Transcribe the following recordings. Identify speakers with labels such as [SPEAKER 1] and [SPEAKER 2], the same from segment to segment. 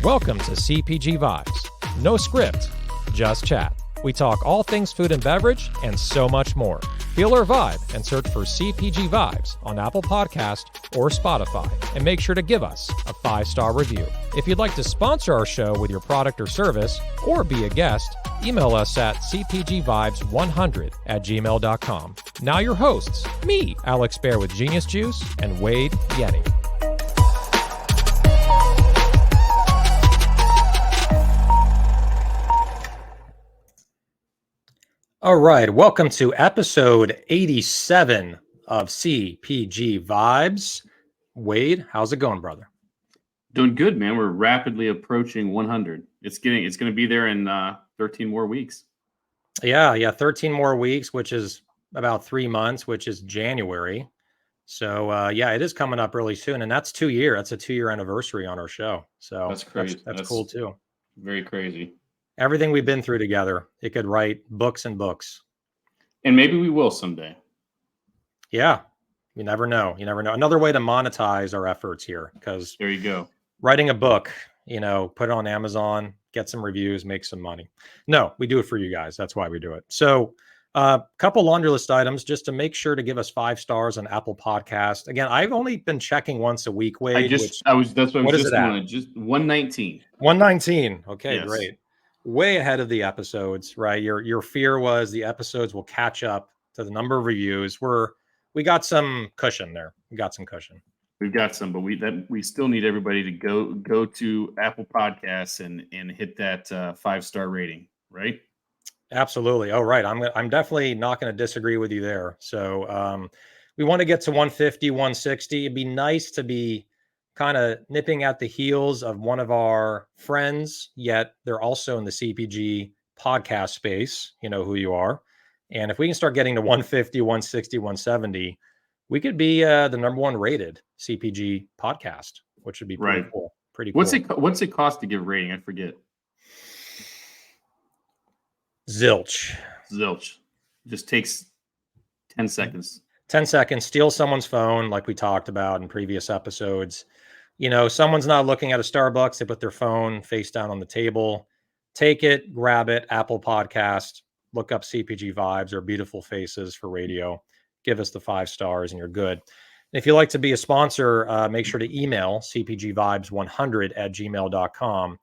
[SPEAKER 1] Welcome to CPG Vibes. No script, just chat. We talk all things food and beverage and so much more. Feel our vibe and search for CPG Vibes on Apple Podcast or Spotify, and make sure to give us a 5-star review. If you'd like to sponsor our show with your product or service or be a guest, email us at cpgvibes100@gmail.com. Now your hosts, me, Alex Bear with Genius Juice, and Wade Yenny. All right, welcome to episode 87 of CPG Vibes. Wade, how's it going, brother?
[SPEAKER 2] Doing good, man. We're rapidly approaching 100. It's going to be there in 13 more weeks.
[SPEAKER 1] Yeah, 13 more weeks, which is about 3 months, which is January. So it is coming up really soon, and that's 2 year. That's a 2-year anniversary on our show. So
[SPEAKER 2] that's crazy.
[SPEAKER 1] That's cool too.
[SPEAKER 2] Very crazy.
[SPEAKER 1] Everything we've been through together, it could write books and books.
[SPEAKER 2] And maybe we will someday.
[SPEAKER 1] Yeah, you never know. Another way to monetize our efforts here, because
[SPEAKER 2] there you go.
[SPEAKER 1] Writing a book, put it on Amazon, get some reviews, make some money. No, we do it for you guys. That's why we do it. So a couple laundry list items just to make sure to give us 5 stars on Apple Podcast. Again, I've only been checking once a week, Wade.
[SPEAKER 2] That's what I was just doing. Just 119.
[SPEAKER 1] 119. Okay,
[SPEAKER 2] yes.
[SPEAKER 1] Great. Way ahead of the episodes, right? Your fear was the episodes will catch up to the number of reviews. We got some cushion there. We've got some, but
[SPEAKER 2] we still need everybody to go to Apple Podcasts and hit that 5-star rating, right?
[SPEAKER 1] Absolutely. Oh, right. I'm definitely not going to disagree with you there. So we want to get to 150, 160. It'd be nice to be kind of nipping at the heels of one of our friends, yet they're also in the CPG podcast space. You know who you are. And if we can start getting to 150, 160, 170, we could be the number 1 rated CPG podcast, which would be pretty cool. Pretty cool.
[SPEAKER 2] What's it cost to give a rating? I forget.
[SPEAKER 1] Zilch.
[SPEAKER 2] Just takes 10 seconds.
[SPEAKER 1] 10 seconds, steal someone's phone like we talked about in previous episodes. Someone's not looking at a Starbucks. They put their phone face down on the table. Take it, grab it, Apple Podcast, look up CPG Vibes or Beautiful Faces for radio. Give us the 5 stars and you're good. And if you'd like to be a sponsor, make sure to email cpgvibes100@gmail.com.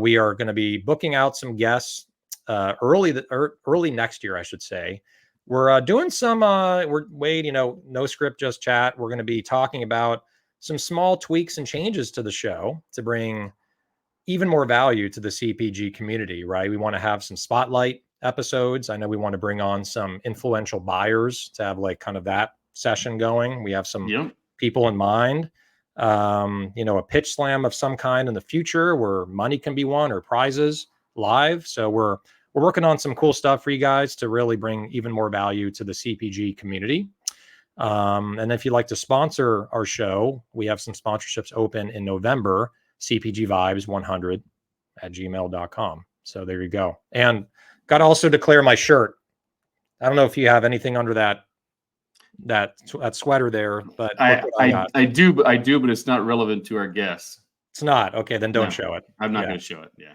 [SPEAKER 1] We are going to be booking out some guests early next year, I should say. We're doing some, Wade, no script, just chat. We're going to be talking about some small tweaks and changes to the show to bring even more value to the CPG community, right? We want to have some spotlight episodes. I know we want to bring on some influential buyers to have like kind of that session going. We have some people in mind, a pitch slam of some kind in the future where money can be won or prizes live. So we're working on some cool stuff for you guys to really bring even more value to the CPG community. And if you'd like to sponsor our show, we have some sponsorships open in November, cpgvibes100@gmail.com. So there you go. And got to also declare my shirt. I don't know if you have anything under that sweater there, but
[SPEAKER 2] I do, but it's not relevant to our guests.
[SPEAKER 1] It's not. Okay, then don't show it.
[SPEAKER 2] I'm not going to show it. Yeah.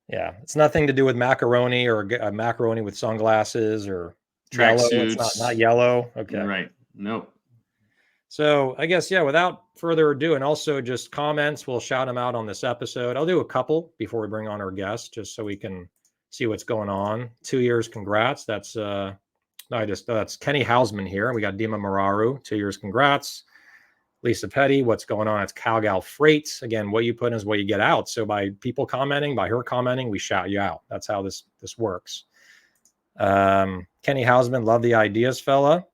[SPEAKER 1] Yeah, it's nothing to do with macaroni or macaroni with sunglasses or
[SPEAKER 2] tracksuits.
[SPEAKER 1] It's not yellow. Okay.
[SPEAKER 2] Right. Nope.
[SPEAKER 1] So I guess, without further ado, and also just comments, we'll shout them out on this episode. I'll do a couple before we bring on our guests, just so we can see what's going on. 2 years, congrats. That's Kenny Hausman here. We got Dima Mararu, 2 years, congrats. Lisa Petty, what's going on? It's Calgal Freight. Again, what you put in is what you get out. So by people commenting, by her commenting, we shout you out. That's how this works. Kenny Hausman, love the ideas, fella.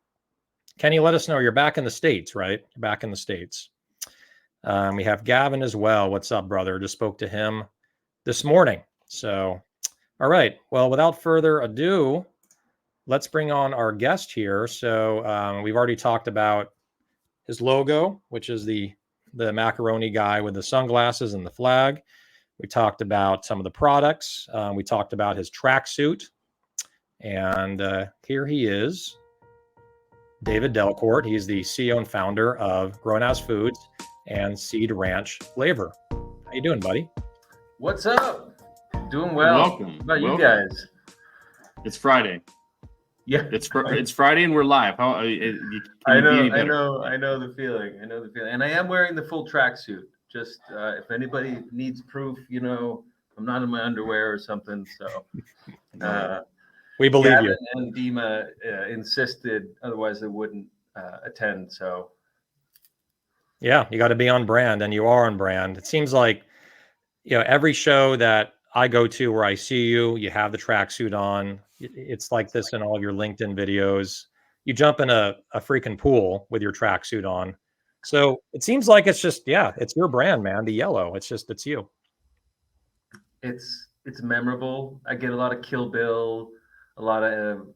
[SPEAKER 1] Kenny, let us know. You're back in the States, right? You're back in the States. We have Gavin as well. What's up, brother? Just spoke to him this morning. So, all right. Well, without further ado, let's bring on our guest here. So we've already talked about his logo, which is the macaroni guy with the sunglasses and the flag. We talked about some of the products. We talked about his tracksuit. And here he is, David Delcourt. He's the CEO and founder of Grown House Foods and Seed Ranch Flavor. How you doing, buddy?
[SPEAKER 3] What's up? Doing well.
[SPEAKER 2] Welcome.
[SPEAKER 3] How about
[SPEAKER 2] Welcome.
[SPEAKER 3] you guys?
[SPEAKER 2] It's Friday.
[SPEAKER 3] Yeah,
[SPEAKER 2] It's Friday and we're live. How can
[SPEAKER 3] I
[SPEAKER 2] you be
[SPEAKER 3] know,
[SPEAKER 2] any
[SPEAKER 3] I
[SPEAKER 2] better?
[SPEAKER 3] know, I know the feeling. I know the feeling, and I am wearing the full tracksuit. Just if anybody needs proof, I'm not in my underwear or something. So
[SPEAKER 1] We believe you.
[SPEAKER 3] Gavin and Dima insisted, otherwise they wouldn't attend. So
[SPEAKER 1] Yeah, you got to be on brand, and you are on brand. It seems like, every show that I go to where I see you, you have the tracksuit on. It's like this in all of your LinkedIn videos. You jump in a freaking pool with your tracksuit on. So it seems like it's just, yeah, it's your brand, man. The yellow. It's you.
[SPEAKER 3] it's memorable. I get a lot of Kill Bill, a lot of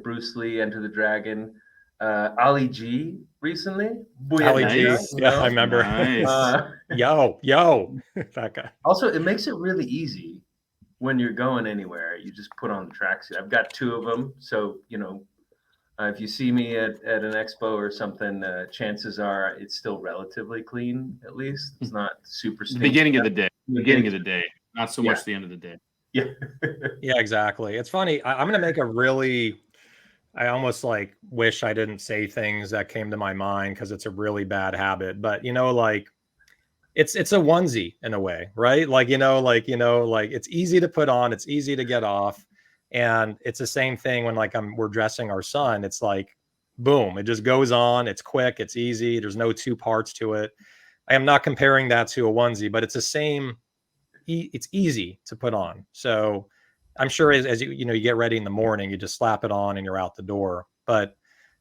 [SPEAKER 3] Bruce Lee, Enter the Dragon, Ali G recently.
[SPEAKER 1] Ali
[SPEAKER 2] Nice.
[SPEAKER 1] G. Yeah, I remember.
[SPEAKER 2] Nice.
[SPEAKER 1] Yo, that guy.
[SPEAKER 3] Also, it makes it really easy when you're going anywhere. You just put on the tracksuit. I've got two of them, so if you see me at an expo or something, chances are it's still relatively clean. At least it's not super
[SPEAKER 2] The
[SPEAKER 3] stinky.
[SPEAKER 2] beginning of the day. Beginning of the day. Not so much
[SPEAKER 3] Yeah.
[SPEAKER 2] the end of the day.
[SPEAKER 3] Yeah.
[SPEAKER 1] Yeah, exactly. It's funny. I'm going to make a really, I almost like wish I didn't say things that came to my mind because it's a really bad habit. But like it's a onesie in a way, right? Like it's easy to put on, it's easy to get off, and it's the same thing when like we're dressing our son. It's like boom, it just goes on. It's quick, it's easy. There's no two parts to it. I am not comparing that to a onesie, but it's the same. It's easy to put on. So I'm sure as you you get ready in the morning, you just slap it on and you're out the door. But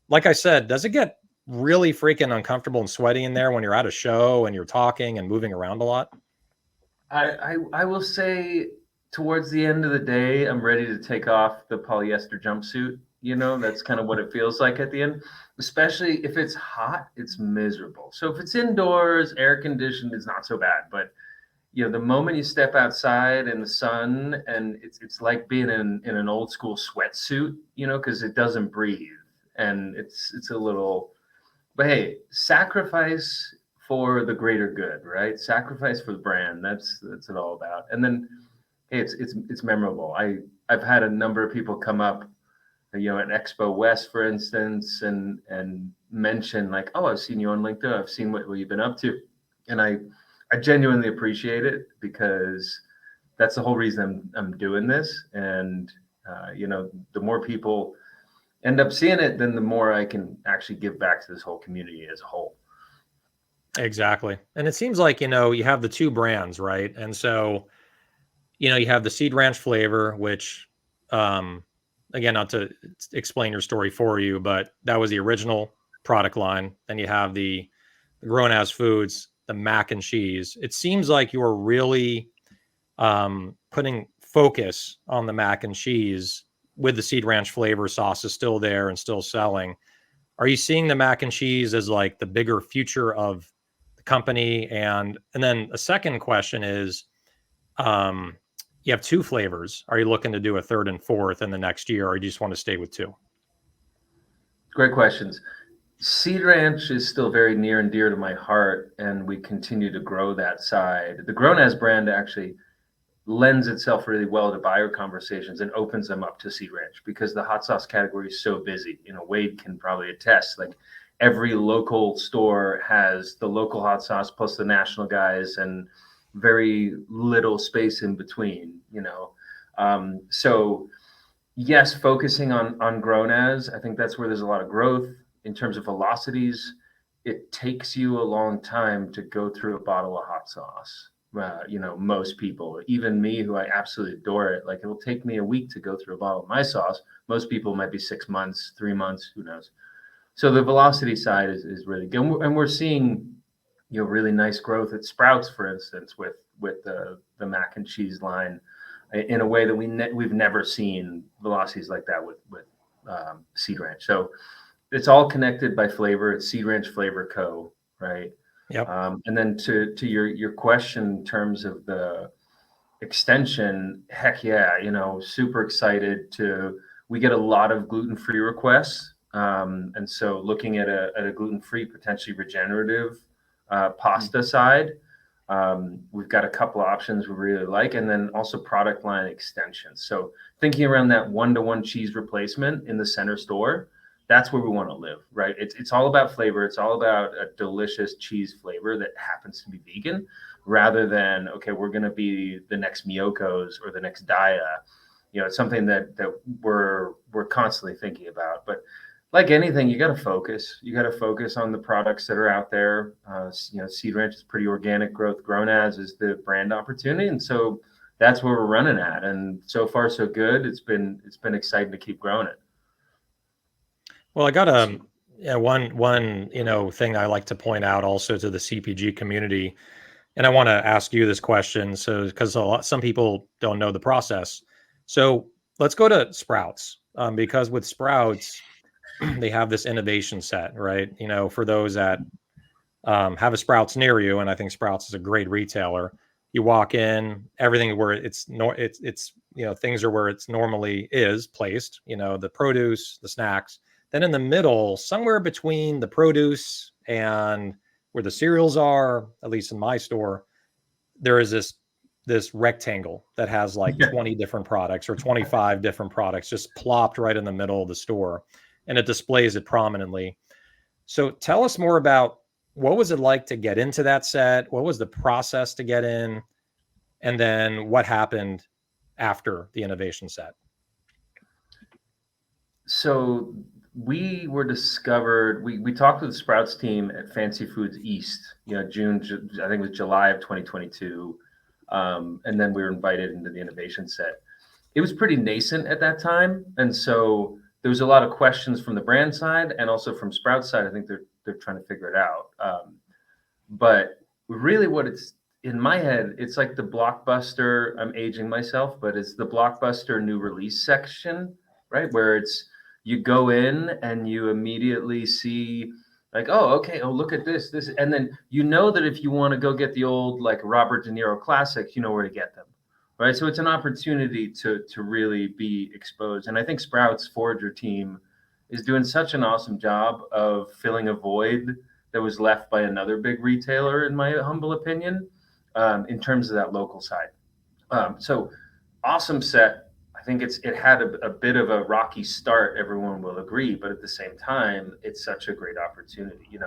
[SPEAKER 1] like I said, does it get really freaking uncomfortable and sweaty in there when you're at a show and you're talking and moving around a lot?
[SPEAKER 3] I will say towards the end of the day, I'm ready to take off the polyester jumpsuit. That's kind of what it feels like at the end, especially if it's hot, it's miserable. So if it's indoors, air conditioned, it's not so bad. But the moment you step outside in the sun, and it's like being in an old school sweatsuit, because it doesn't breathe, and it's a little. But hey, sacrifice for the greater good, right? Sacrifice for the brand. That's it all about. And then, hey, it's memorable. I've had a number of people come up, at Expo West, for instance, and mention like, oh, I've seen you on LinkedIn. I've seen what you've been up to, and I genuinely appreciate it, because that's the whole reason I'm doing this. And the more people end up seeing it, then the more I can actually give back to this whole community as a whole.
[SPEAKER 1] Exactly. And it seems like, you have the two brands, right? And so, you have the Seed Ranch flavor, which, again, not to explain your story for you, but that was the original product line. Then you have the Grown As Foods, the mac and cheese. It seems like you are really putting focus on the mac and cheese with the Seed Ranch flavor. Sauce is still there and still selling. Are you seeing the mac and cheese as like the bigger future of the company? And then a second question is, you have two flavors. Are you looking to do a third and fourth in the next year, or do you just want to stay with two?
[SPEAKER 3] Great questions. Seed Ranch is still very near and dear to my heart, and we continue to grow that side. The Grown As brand actually lends itself really well to buyer conversations and opens them up to Seed Ranch, because the hot sauce category is so busy. Wade can probably attest, like every local store has the local hot sauce plus the national guys, and very little space in between. So yes, focusing on Grown As, I think that's where there's a lot of growth in terms of velocities. It takes you a long time to go through a bottle of hot sauce. Most people, even me, who I absolutely adore it, like it'll take me a week to go through a bottle of my sauce. Most people might be 6 months, 3 months, who knows. So the velocity side is really good, and we're seeing really nice growth at Sprouts, for instance, with the mac and cheese line, in a way that we've never seen velocities like that with Seed Ranch. So it's all connected by flavor. It's Seed Ranch Flavor Co. Right.
[SPEAKER 1] Yep.
[SPEAKER 3] And then to your question in terms of the extension, heck yeah, super excited to. We get a lot of gluten-free requests, and so looking at a gluten-free, potentially regenerative pasta side, We've got a couple of options we really like, and then also product line extensions. So thinking around that one-to-one cheese replacement in the center store, that's where we want to live, right? It's all about flavor. It's all about a delicious cheese flavor that happens to be vegan, rather than, okay, we're going to be the next Miyoko's or the next Daya. It's something that we're constantly thinking about. But like anything, you got to focus. You got to focus on the products that are out there. Seed Ranch is pretty organic growth. Grown As is the brand opportunity, and so that's where we're running at. And so far, so good. It's been exciting to keep growing it.
[SPEAKER 1] Well, I got one thing I like to point out also to the CPG community, and I want to ask you this question, so because some people don't know the process. So let's go to Sprouts, because with Sprouts, they have this innovation set, right? For those that have a Sprouts near you, and I think Sprouts is a great retailer. You walk in, everything where it's things are where it's normally is placed. The produce, the snacks. Then in the middle, somewhere between the produce and where the cereals are, at least in my store, there is this rectangle that has like 20 different products or 25 different products just plopped right in the middle of the store, and it displays it prominently. So tell us more about, what was it like to get into that set? What was the process to get in? And then what happened after the innovation set?
[SPEAKER 3] So we were discovered. We talked with the Sprouts team at Fancy Foods East. June, I think it was July of 2022, and then we were invited into the innovation set. It was pretty nascent at that time, and so there was a lot of questions from the brand side and also from Sprouts side. I think they're trying to figure it out. But really, what it's in my head, it's like the Blockbuster. I'm aging myself, but it's the Blockbuster new release section, right? Where you go in and you immediately see like, oh, okay, oh, look at this, and then that if you want to go get the old like Robert De Niro classics, you know where to get them, right? So it's an opportunity to really be exposed, and I think Sprouts Forager team is doing such an awesome job of filling a void that was left by another big retailer, in my humble opinion, in terms of that local side. So awesome set. I think it had a bit of a rocky start, everyone will agree, but at the same time, it's such a great opportunity.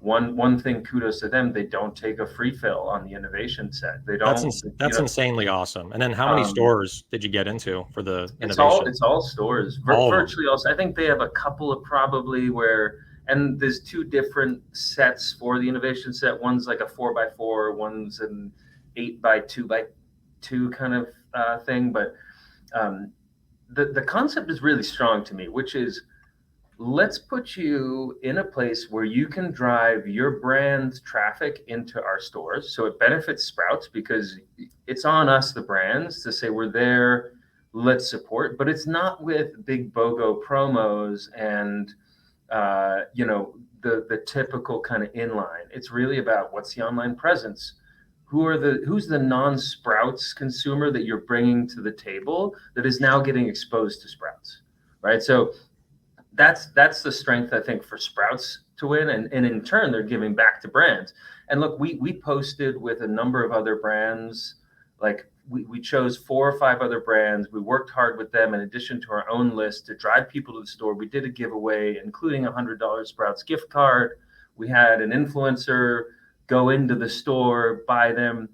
[SPEAKER 3] One thing, kudos to them, they don't take a free fill on the innovation set. They don't.
[SPEAKER 1] That's insanely awesome. And then how many stores did you get into for the innovation?
[SPEAKER 3] It's all stores, virtually all. I think they have a couple of probably and there's two different sets for the innovation set. One's like a 4x4, one's an 8x2x2 kind of thing. But the concept is really strong to me, which is, let's put you in a place where you can drive your brand's traffic into our stores. So it benefits Sprouts because it's on us, the brands, to say we're there, let's support. But it's not with big BOGO promos and the typical kind of inline. It's really about what's the online presence. Who's the non-Sprouts consumer that you're bringing to the table that is now getting exposed to Sprouts, right? So that's the strength, I think, for Sprouts to win, and in turn they're giving back to brands. And look, we posted with a number of other brands. Like we chose 4 or 5 other brands. We worked hard with them in addition to our own list to drive people to the store. We did a giveaway, including a $100 Sprouts gift card. We had an influencer go into the store, buy them.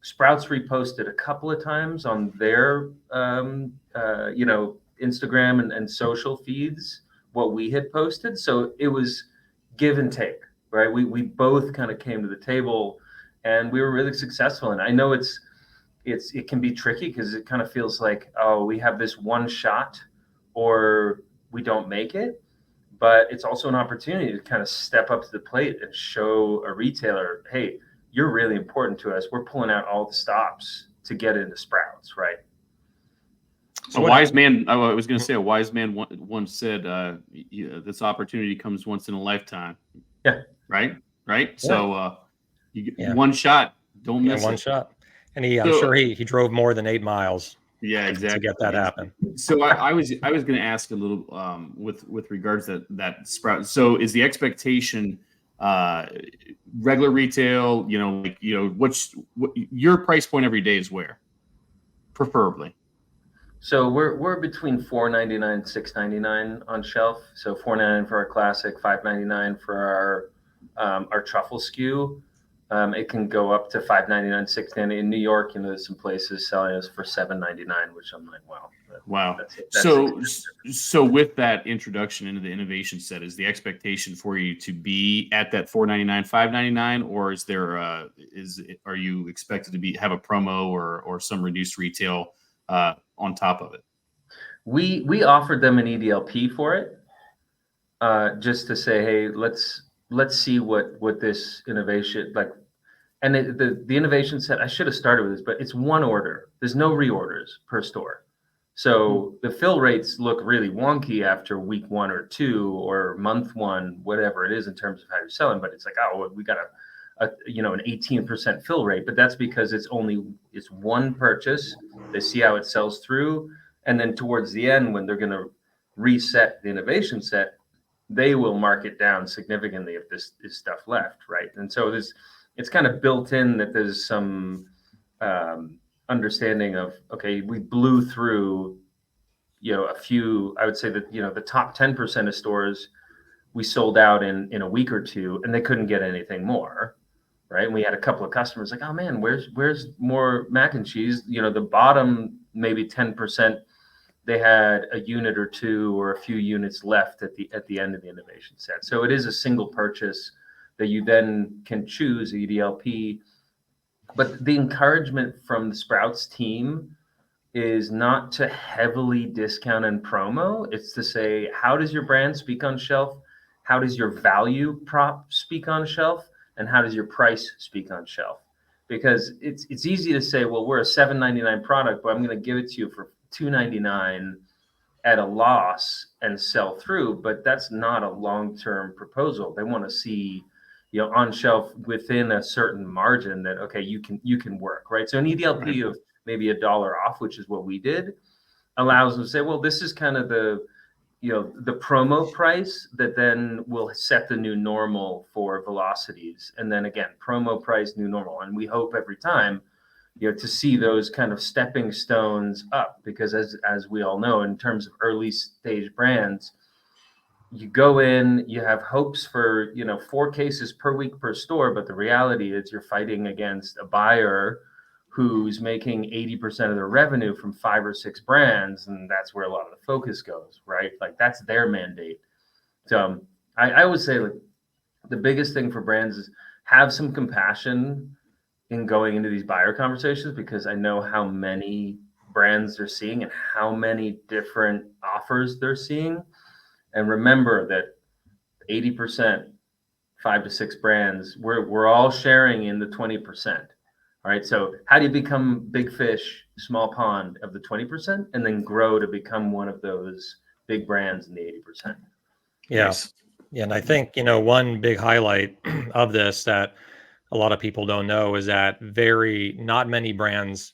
[SPEAKER 3] Sprouts reposted a couple of times on their Instagram and social feeds what we had posted. So it was give and take, right? We both kind of came to the table, and we were really successful. And I know it can be tricky because it kind of feels like, oh, we have this one shot or we don't make it. But it's also an opportunity to kind of step up to the plate and show a retailer, hey, you're really important to us. We're pulling out all the stops to get into Sprouts, right?
[SPEAKER 2] So a wise man once said, this opportunity comes once in a lifetime.
[SPEAKER 3] Yeah.
[SPEAKER 2] Right.
[SPEAKER 3] Yeah.
[SPEAKER 2] So you get one shot, don't miss
[SPEAKER 1] one shot. And I'm sure he drove more than 8 miles.
[SPEAKER 2] Yeah, exactly.
[SPEAKER 1] To get that happen.
[SPEAKER 2] So I was going to ask a little with regards to that Sprout. So is the expectation regular retail, what's your price point every day is where, preferably?
[SPEAKER 3] So we're between $4.99 and $6.99 on shelf. So $4.99 for our classic, $5.99 for our truffle SKU. It can go up to $5.99, $6.99 in New York. There's some places selling us for $7.99, which I'm like, wow.
[SPEAKER 2] Wow.
[SPEAKER 3] That's
[SPEAKER 2] so with that introduction into the innovation set, is the expectation for you to be at that $4.99, $5.99, or is there are you expected to have a promo or some reduced retail on top of it?
[SPEAKER 3] We offered them an EDLP for it, just to say, hey, let's see what this innovation like. And the innovation set, I should have started with this, but it's one order. There's no reorders per store. So the fill rates look really wonky after week 1 or 2 or month 1, whatever it is in terms of how you're selling. But it's like, oh, we got an 18% fill rate, but that's because it's one purchase. They see how it sells through, and then towards the end, when they're going to reset the innovation set, they will mark it down significantly if this is stuff left, right? And so it's kind of built in that there's some understanding of, okay, we blew through, a few. I would say that the top 10% of stores we sold out in a week or 2, and they couldn't get anything more, right? And we had a couple of customers like, oh man, where's more mac and cheese? The bottom maybe 10%, they had a unit or 2 or a few units left at the end of the innovation set. So it is a single purchase that you then can choose EDLP. But the encouragement from the Sprouts team is not to heavily discount and promo. It's to say, how does your brand speak on shelf? How does your value prop speak on shelf? And how does your price speak on shelf? Because it's easy to say, well, we're a $7.99 product, but I'm going to give it to you for $2.99 at a loss and sell through. But that's not a long-term proposal. They want to see, on shelf within a certain margin that, okay, you can work, right? So an EDLP of maybe $1 off, which is what we did, allows them to say, well, this is kind of the promo price that then will set the new normal for velocities. And then again, promo price, new normal. And we hope every time, to see those kind of stepping stones up, because as we all know, in terms of early stage brands, you go in, you have hopes for, 4 cases per week per store, but the reality is you're fighting against a buyer who's making 80% of their revenue from 5 or 6 brands, and that's where a lot of the focus goes, right? Like that's their mandate. So I would say, like, the biggest thing for brands is have some compassion in going into these buyer conversations, because I know how many brands they're seeing and how many different offers they're seeing. And remember that 80%, 5 to 6 brands, we're all sharing in the 20%. All right. So how do you become big fish, small pond of the 20%, and then grow to become one of those big brands in the 80%?
[SPEAKER 1] Yeah. Nice. Yeah. And I think, one big highlight of this that a lot of people don't know is that not many brands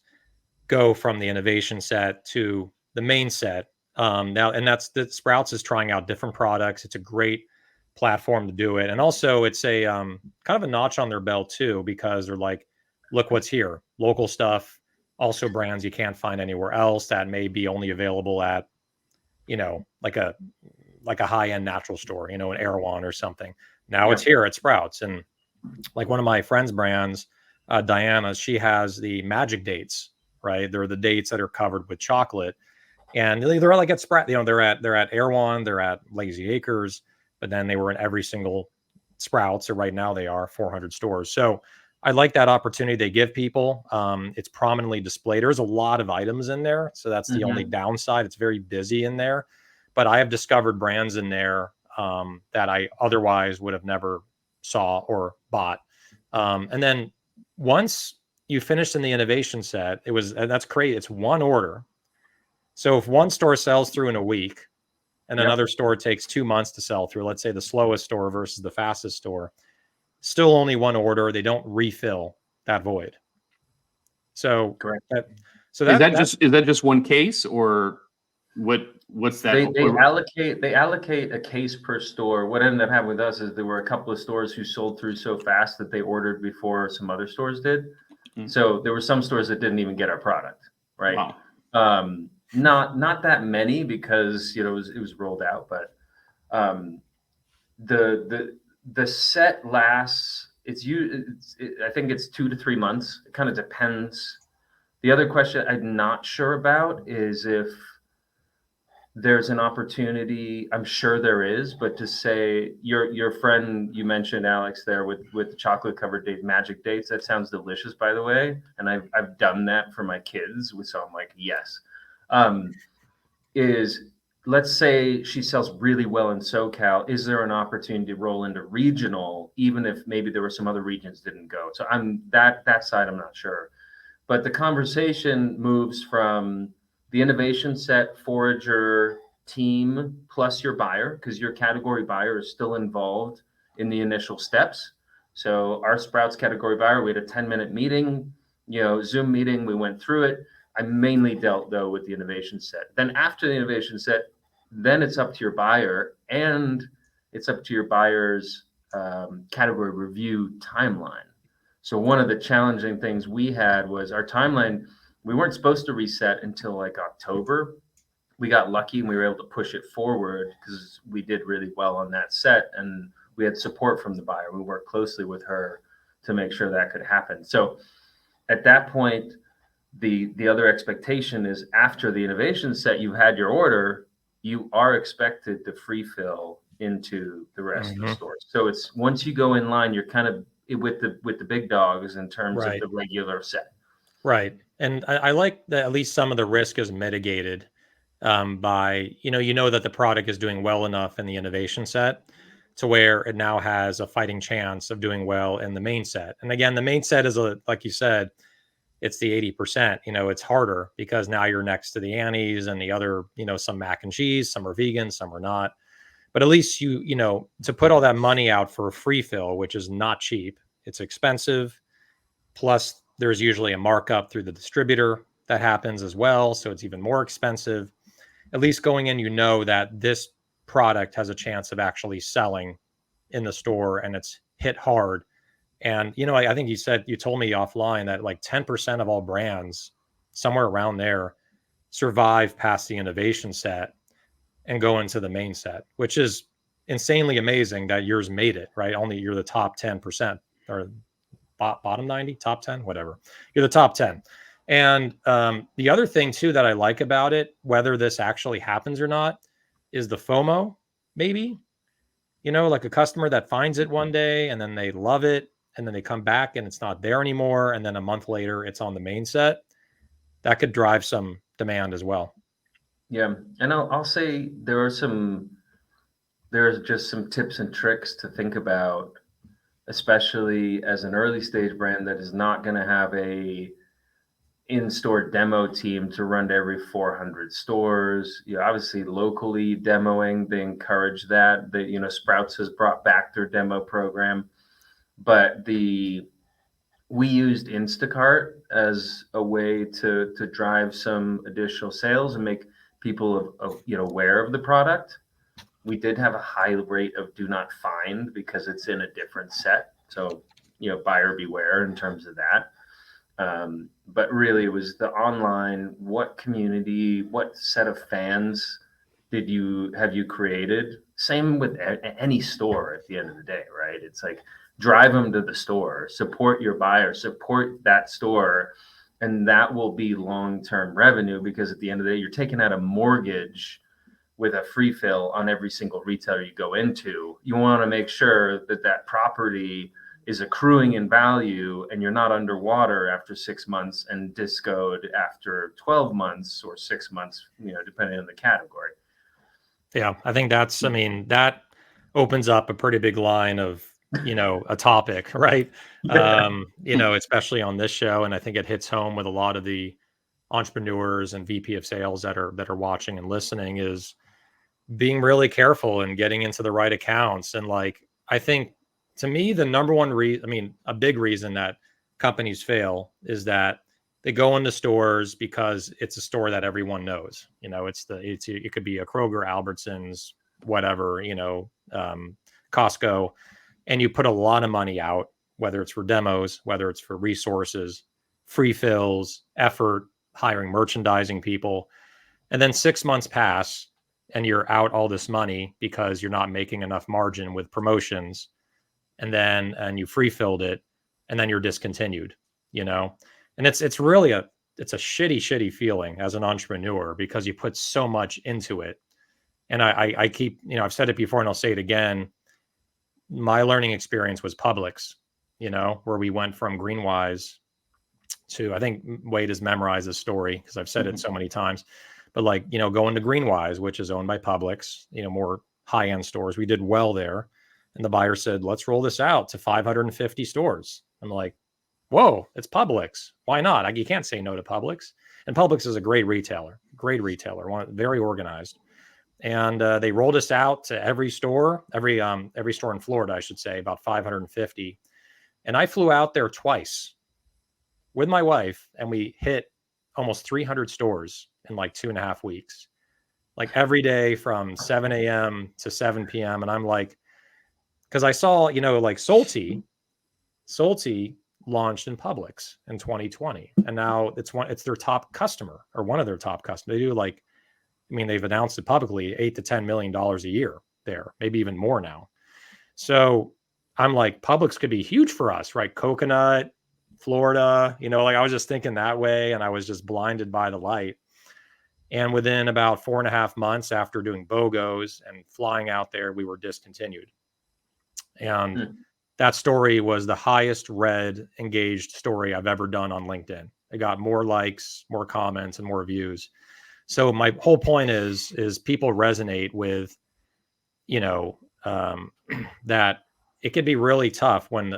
[SPEAKER 1] go from the innovation set to the main set. Now, and that's that Sprouts is trying out different products. It's a great platform to do it. And also it's a kind of a notch on their belt too, because they're like, look what's here, local stuff, also brands you can't find anywhere else that may be only available at, like a high-end natural store, an Erewhon or something. Now it's here at Sprouts. And like one of my friends' brands, Diana, she has the magic dates, right? They're the dates that are covered with chocolate. And they're like at Sprout, they're at Erewhon, they're at Lazy Acres, but then they were in every single Sprouts, or right now they are 400 stores. So I like that opportunity they give people. It's prominently displayed. There's a lot of items in there, so that's the only downside. It's very busy in there, but I have discovered brands in there that I otherwise would have never saw or bought. And then once you finish in the innovation set, that's great. It's one order. So if one store sells through in a week and another store takes 2 months to sell through, let's say the slowest store versus the fastest store, still only one order. They don't refill that void. So
[SPEAKER 3] correct.
[SPEAKER 2] Is that just one case, or What's that?
[SPEAKER 3] They allocate a case per store. What ended up happening with us is there were a couple of stores who sold through so fast that they ordered before some other stores did. So there were some stores that didn't even get our product, right?
[SPEAKER 2] Wow.
[SPEAKER 3] Not that many because it was rolled out, but the set lasts. I think it's 2 to 3 months. It kind of depends. The other question I'm not sure about is if there's an opportunity. I'm sure there is, but to say your friend you mentioned, Alex, there with the chocolate covered magic dates, that sounds delicious, by the way. And I've done that for my kids, so I'm like, yes. Let's say she sells really well in SoCal. Is there an opportunity to roll into regional, even if maybe there were some other regions didn't go? So I'm that side, I'm not sure. But the conversation moves from the innovation set forager team plus your buyer, because your category buyer is still involved in the initial steps. So our Sprouts category buyer, we had a 10-minute meeting, Zoom meeting. We went through it. I mainly dealt though with the innovation set. Then after the innovation set, then it's up to your buyer, and it's up to your buyer's category review timeline. So one of the challenging things we had was our timeline. We weren't supposed to reset until like October. We got lucky and we were able to push it forward because we did really well on that set, and we had support from the buyer. We worked closely with her to make sure that could happen. So at that point, the other expectation is after the innovation set, you've had your order, you are expected to free fill into the rest of the stores. So it's once you go in line, you're kind of with the big dogs in terms of the regular set.
[SPEAKER 1] Right. And I like that at least some of the risk is mitigated by, that the product is doing well enough in the innovation set to where it now has a fighting chance of doing well in the main set. And again, the main set is, like you said, it's the 80%, it's harder because now you're next to the Annie's and the other, some mac and cheese, some are vegan, some are not. But at least to put all that money out for a free fill, which is not cheap, it's expensive. Plus there's usually a markup through the distributor that happens as well. So it's even more expensive. At least going in, that this product has a chance of actually selling in the store and it's hit hard. And, I think you told me offline that like 10% of all brands, somewhere around there, survive past the innovation set and go into the main set, which is insanely amazing that yours made it, right? Only you're the top 10% or bottom 90, top 10, whatever. You're the top 10. And the other thing too that I like about it, whether this actually happens or not, is the FOMO, maybe, like a customer that finds it one day and then they love it and then they come back and it's not there anymore. And then a month later, it's on the main set. That could drive some demand as well.
[SPEAKER 3] Yeah. And I'll say there's just some tips and tricks to think about, especially as an early stage brand that is not going to have a in-store demo team to run to every 400 stores. Obviously locally demoing, they encourage that. Sprouts has brought back their demo program, but we used Instacart as a way to drive some additional sales and make people aware of the product. We did have a high rate of do not find because it's in a different set. So, buyer beware in terms of that. But really it was the online, what community, what set of fans have you created? Same with any store at the end of the day, right? It's like drive them to the store, support your buyer, support that store, and that will be long-term revenue because at the end of the day, you're taking out a mortgage with a free fill on every single retailer you go into. You want to make sure that property is accruing in value and you're not underwater after 6 months and discoed after 12 months or 6 months, depending on the category.
[SPEAKER 1] Yeah, I think that opens up a pretty big line of, a topic, right? Especially on this show. And I think it hits home with a lot of the entrepreneurs and VP of sales that are watching and listening, is being really careful and getting into the right accounts. And I think to me, the number one a big reason that companies fail is that they go into stores because it's a store that everyone knows. You know, it could be a Kroger, Albertsons, whatever, Costco, and you put a lot of money out, whether it's for demos, whether it's for resources, free fills, effort, hiring merchandising people. And then 6 months pass and you're out all this money because you're not making enough margin with promotions. And you free filled it, and then you're discontinued, and it's really a shitty feeling as an entrepreneur because you put so much into it. And I keep, I've said it before and I'll say it again. My learning experience was Publix, where we went from Greenwise to, I think Wade has memorized this story because I've said it so many times, but going to Greenwise, which is owned by Publix, more high-end stores. We did well there. And the buyer said, let's roll this out to 550 stores. I'm like, whoa, it's Publix. Why not? You can't say no to Publix. And Publix is a great retailer, very organized. And they rolled us out to every store in Florida, I should say, about 550. And I flew out there twice with my wife, and we hit almost 300 stores in like 2.5 weeks, like every day from 7 a.m. to 7 p.m. And I'm like, because I saw, like Salty launched in Publix in 2020, and now it's their top customer, or one of their top customers. They do they've announced it publicly, $8 to $10 million a year there, maybe even more now. So I'm like, Publix could be huge for us, right? Coconut, Florida, I was just thinking that way, and I was just blinded by the light. And within about 4.5 months after doing BOGOs and flying out there, we were discontinued. And that story was the highest read, engaged story I've ever done on LinkedIn. It got more likes, more comments, and more views. So my whole point is people resonate with, that it can be really tough when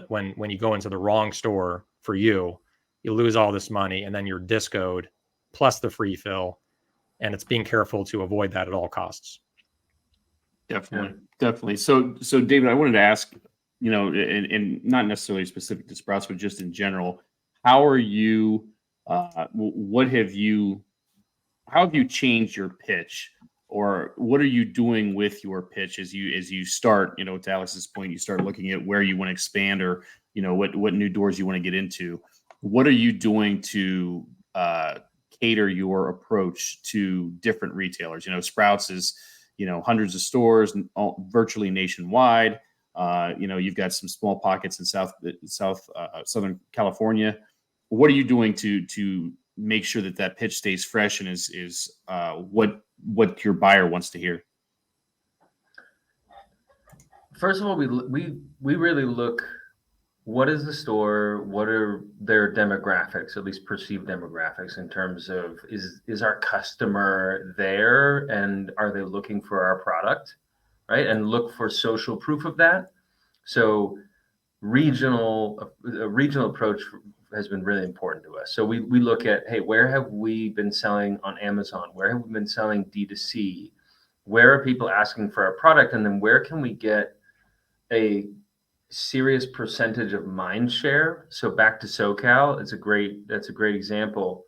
[SPEAKER 1] you go into the wrong store for you lose all this money, and then you're discoed plus the free fill. And it's being careful to avoid that at all costs.
[SPEAKER 2] Definitely. So David, I wanted to ask, and not necessarily specific to Sprouts, but just in general, how are you, how have you changed your pitch, or what are you doing with your pitch as you start, to Alex's point, you start looking at where you want to expand, or, what new doors you want to get into? What are you doing to cater your approach to different retailers? Sprouts is, hundreds of stores, virtually nationwide. You've got some small pockets in Southern California. What are you doing to make sure that pitch stays fresh and is what your buyer wants to hear?
[SPEAKER 3] First of all, we really look, what is the store? What are their demographics, at least perceived demographics, in terms of is our customer there, and are they looking for our product, right? And look for social proof of that. So a regional approach has been really important to us. So we look at, hey, where have we been selling on Amazon? Where have we been selling D2C? Where are people asking for our product? And then where can we get a serious percentage of mind share? So back to SoCal, that's a great example.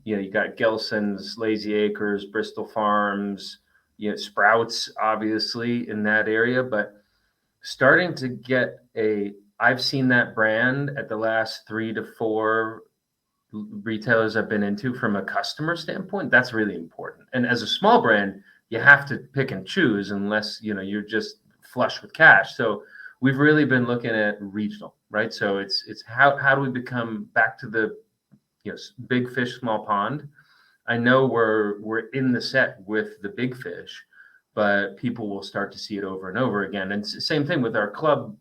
[SPEAKER 3] You got Gelson's, Lazy Acres, Bristol Farms, Sprouts, obviously in that area, but starting to get I've seen that brand at the last 3 to 4 retailers I've been into from a customer standpoint. That's really important. And as a small brand, you have to pick and choose unless, you're just flush with cash. So we've really been looking at regional, right? So it's how do we become back to the big fish, small pond? I know we're in the set with the big fish, but people will start to see it over and over again. And it's the same thing with our club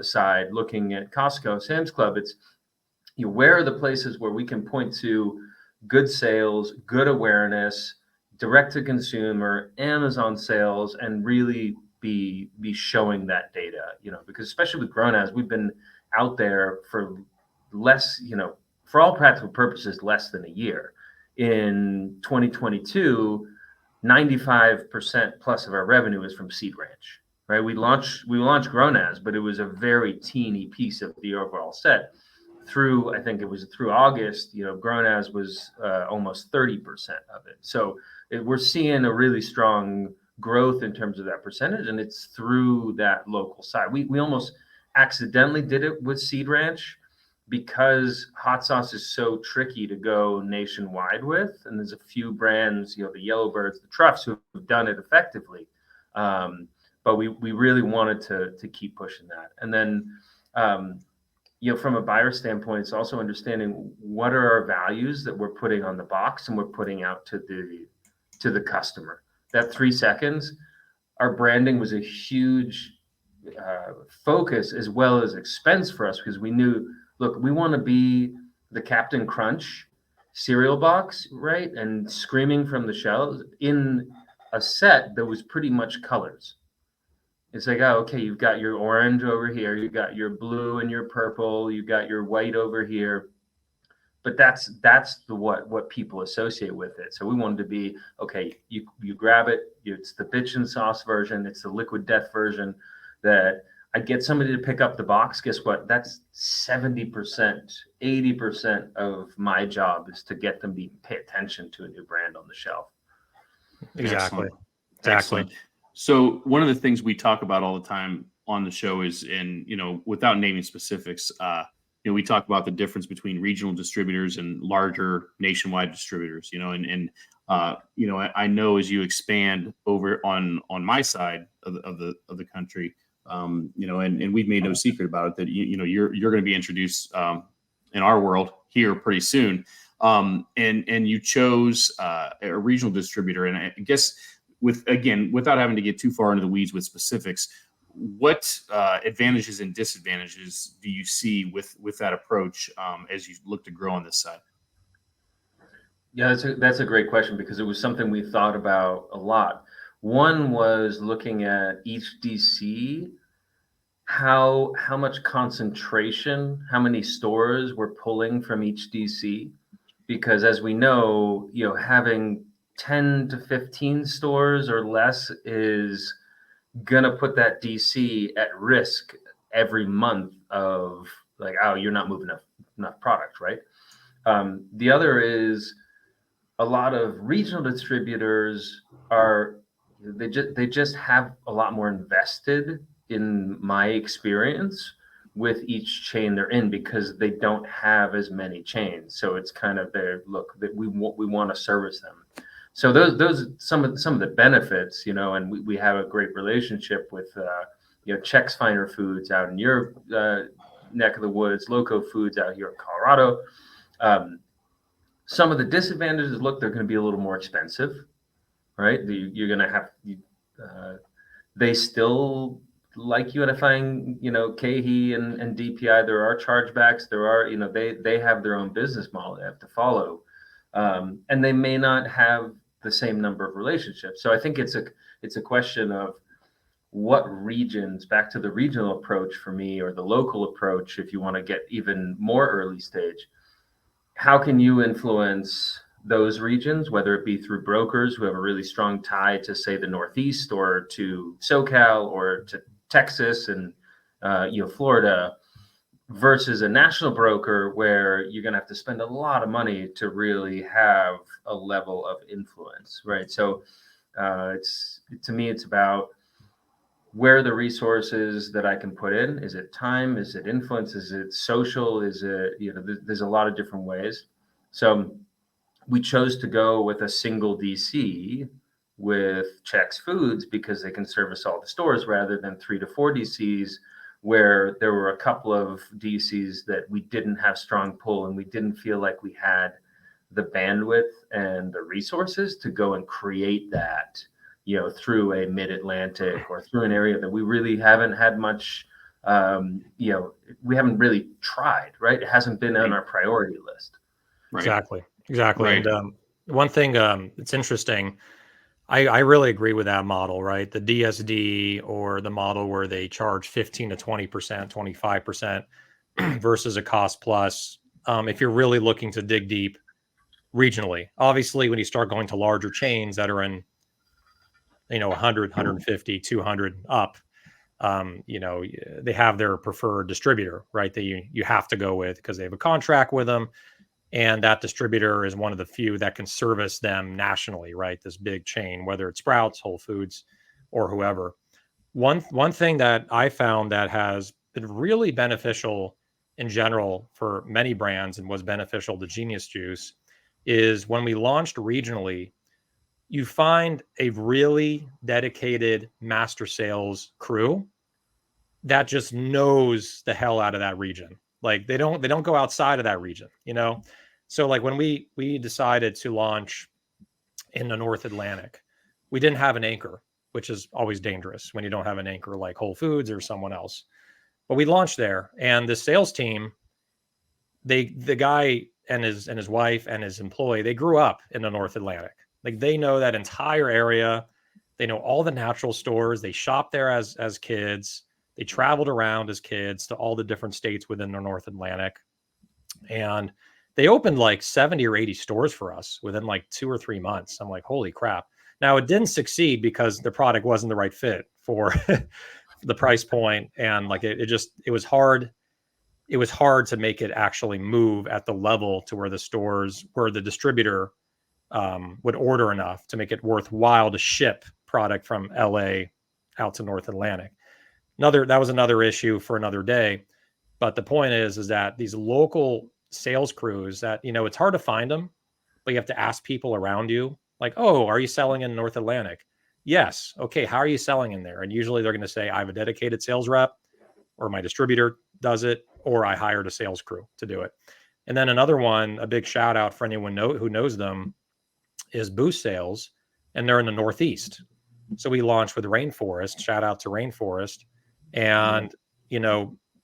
[SPEAKER 3] side, looking at Costco, Sam's Club. It's where are the places where we can point to good sales, good awareness, direct to consumer, Amazon sales, and really be showing that data, because especially with Grown As, we've been out there for less, for all practical purposes, less than a year. In 2022, 95% plus of our revenue is from Seed Ranch, right? We launched Grown As, but it was a very teeny piece of the overall set. through, I think it was through August, grown as was almost 30% of it. So we're seeing a really strong growth in terms of that percentage, and it's through that local side. We almost accidentally did it with Seed Ranch because hot sauce is so tricky to go nationwide with, and there's a few brands, the Yellowbirds, the Truffs, who have done it effectively. But we really wanted to keep pushing that. And then, from a buyer standpoint, it's also understanding what are our values that we're putting on the box and we're putting out to the customer. That 3 seconds, our branding was a huge focus as well as expense for us, because we knew, look, we want to be the Captain Crunch cereal box, right? And screaming from the shelves in a set that was pretty much colors. It's like, oh, okay, you've got your orange over here, you've got your blue and your purple, you've got your white over here. But that's the what people associate with it. So we wanted to be, okay, you grab it, it's the bitchin' sauce version, it's the liquid death version, that I get somebody to pick up the box. Guess what? That's 70%, 80% of my job is to get them to pay attention to a new brand on the shelf.
[SPEAKER 1] Exactly.
[SPEAKER 2] Excellent. So one of the things we talk about all the time on the show is, and without naming specifics, we talk about the difference between regional distributors and larger nationwide distributors. I know as you expand over on my side of the country, and we've made no secret about it that you're going to be introduced in our world here pretty soon, and you chose a regional distributor, and I guess without having to get too far into the weeds with specifics, what advantages and disadvantages do you see with that approach as you look to grow on this side?
[SPEAKER 3] Yeah, that's a great question, because it was something we thought about a lot. One was looking at each DC, how much concentration, how many stores we're pulling from each DC, because as we know, having 10 to 15 stores or less is gonna put that DC at risk every month of like, oh, you're not moving enough product, right? The other is a lot of regional distributors they just have a lot more invested, in my experience, with each chain they're in, because they don't have as many chains. So it's kind of their look that we want to service them. So those some of the benefits, and we have a great relationship with Chex Finer Foods out in your neck of the woods, Loco Foods out here in Colorado. Some of the disadvantages, look, they're going to be a little more expensive, right? You're going to have they still like unifying, KE and DPI. There are chargebacks. There are, they have their own business model they have to follow, and they may not have the same number of relationships. So I think it's a question of what regions, back to the regional approach for me, or the local approach, if you want to get even more early stage, how can you influence those regions, whether it be through brokers who have a really strong tie to, say, the Northeast, or to SoCal, or to Texas and Florida, versus a national broker where you're going to have to spend a lot of money to really have a level of influence, right? So to me, it's about where are the resources that I can put in. Is it time? Is it influence? Is it social? Is it, there's a lot of different ways. So we chose to go with a single DC with Chex Foods, because they can service all the stores, rather than 3 to 4 DCs, where there were a couple of DCs that we didn't have strong pull, and we didn't feel like we had the bandwidth and the resources to go and create that, through a mid-Atlantic, or through an area that we really haven't had much, we haven't really tried, right? It hasn't been on our priority list.
[SPEAKER 1] Right. Exactly.
[SPEAKER 2] Right.
[SPEAKER 1] And one thing it's interesting, I really agree with that model, right? The DSD, or the model where they charge 15 to 20%, 25% versus a cost plus. If you're really looking to dig deep regionally, obviously, when you start going to larger chains that are in, 100, 150, 200 up, they have their preferred distributor, right? That you have to go with because they have a contract with them. And that distributor is one of the few that can service them nationally, right? This big chain, whether it's Sprouts, Whole Foods, or whoever. One thing that I found that has been really beneficial in general for many brands and was beneficial to Genius Juice is when we launched regionally, you find a really dedicated master sales crew that just knows the hell out of that region. Like they don't go outside of that region, you know? So like when we decided to launch in the North Atlantic, we didn't have an anchor, which is always dangerous when you don't have an anchor like Whole Foods or someone else. But we launched there, and the sales team, the guy and his wife and his employee, they grew up in the North Atlantic. Like they know that entire area. They know all the natural stores. They shopped there as kids. They traveled around as kids to all the different states within the North Atlantic. And they opened like 70 or 80 stores for us within like 2 or 3 months. I'm like, holy crap. Now it didn't succeed because the product wasn't the right fit for the price point. And like it was hard. It was hard to make it actually move at the level to where the distributor would order enough to make it worthwhile to ship product from LA out to North Atlantic. That was another issue for another day. But the point is that these local sales crews that, it's hard to find them, but you have to ask people around you, like, oh, are you selling in North Atlantic? Yes. Okay. How are you selling in there? And usually they're going to say, I have a dedicated sales rep, or my distributor does it, or I hired a sales crew to do it. And then another one, a big shout out for anyone who knows them, is Boost Sales, and they're in the Northeast. So we launched with Rainforest. Shout out to Rainforest. And,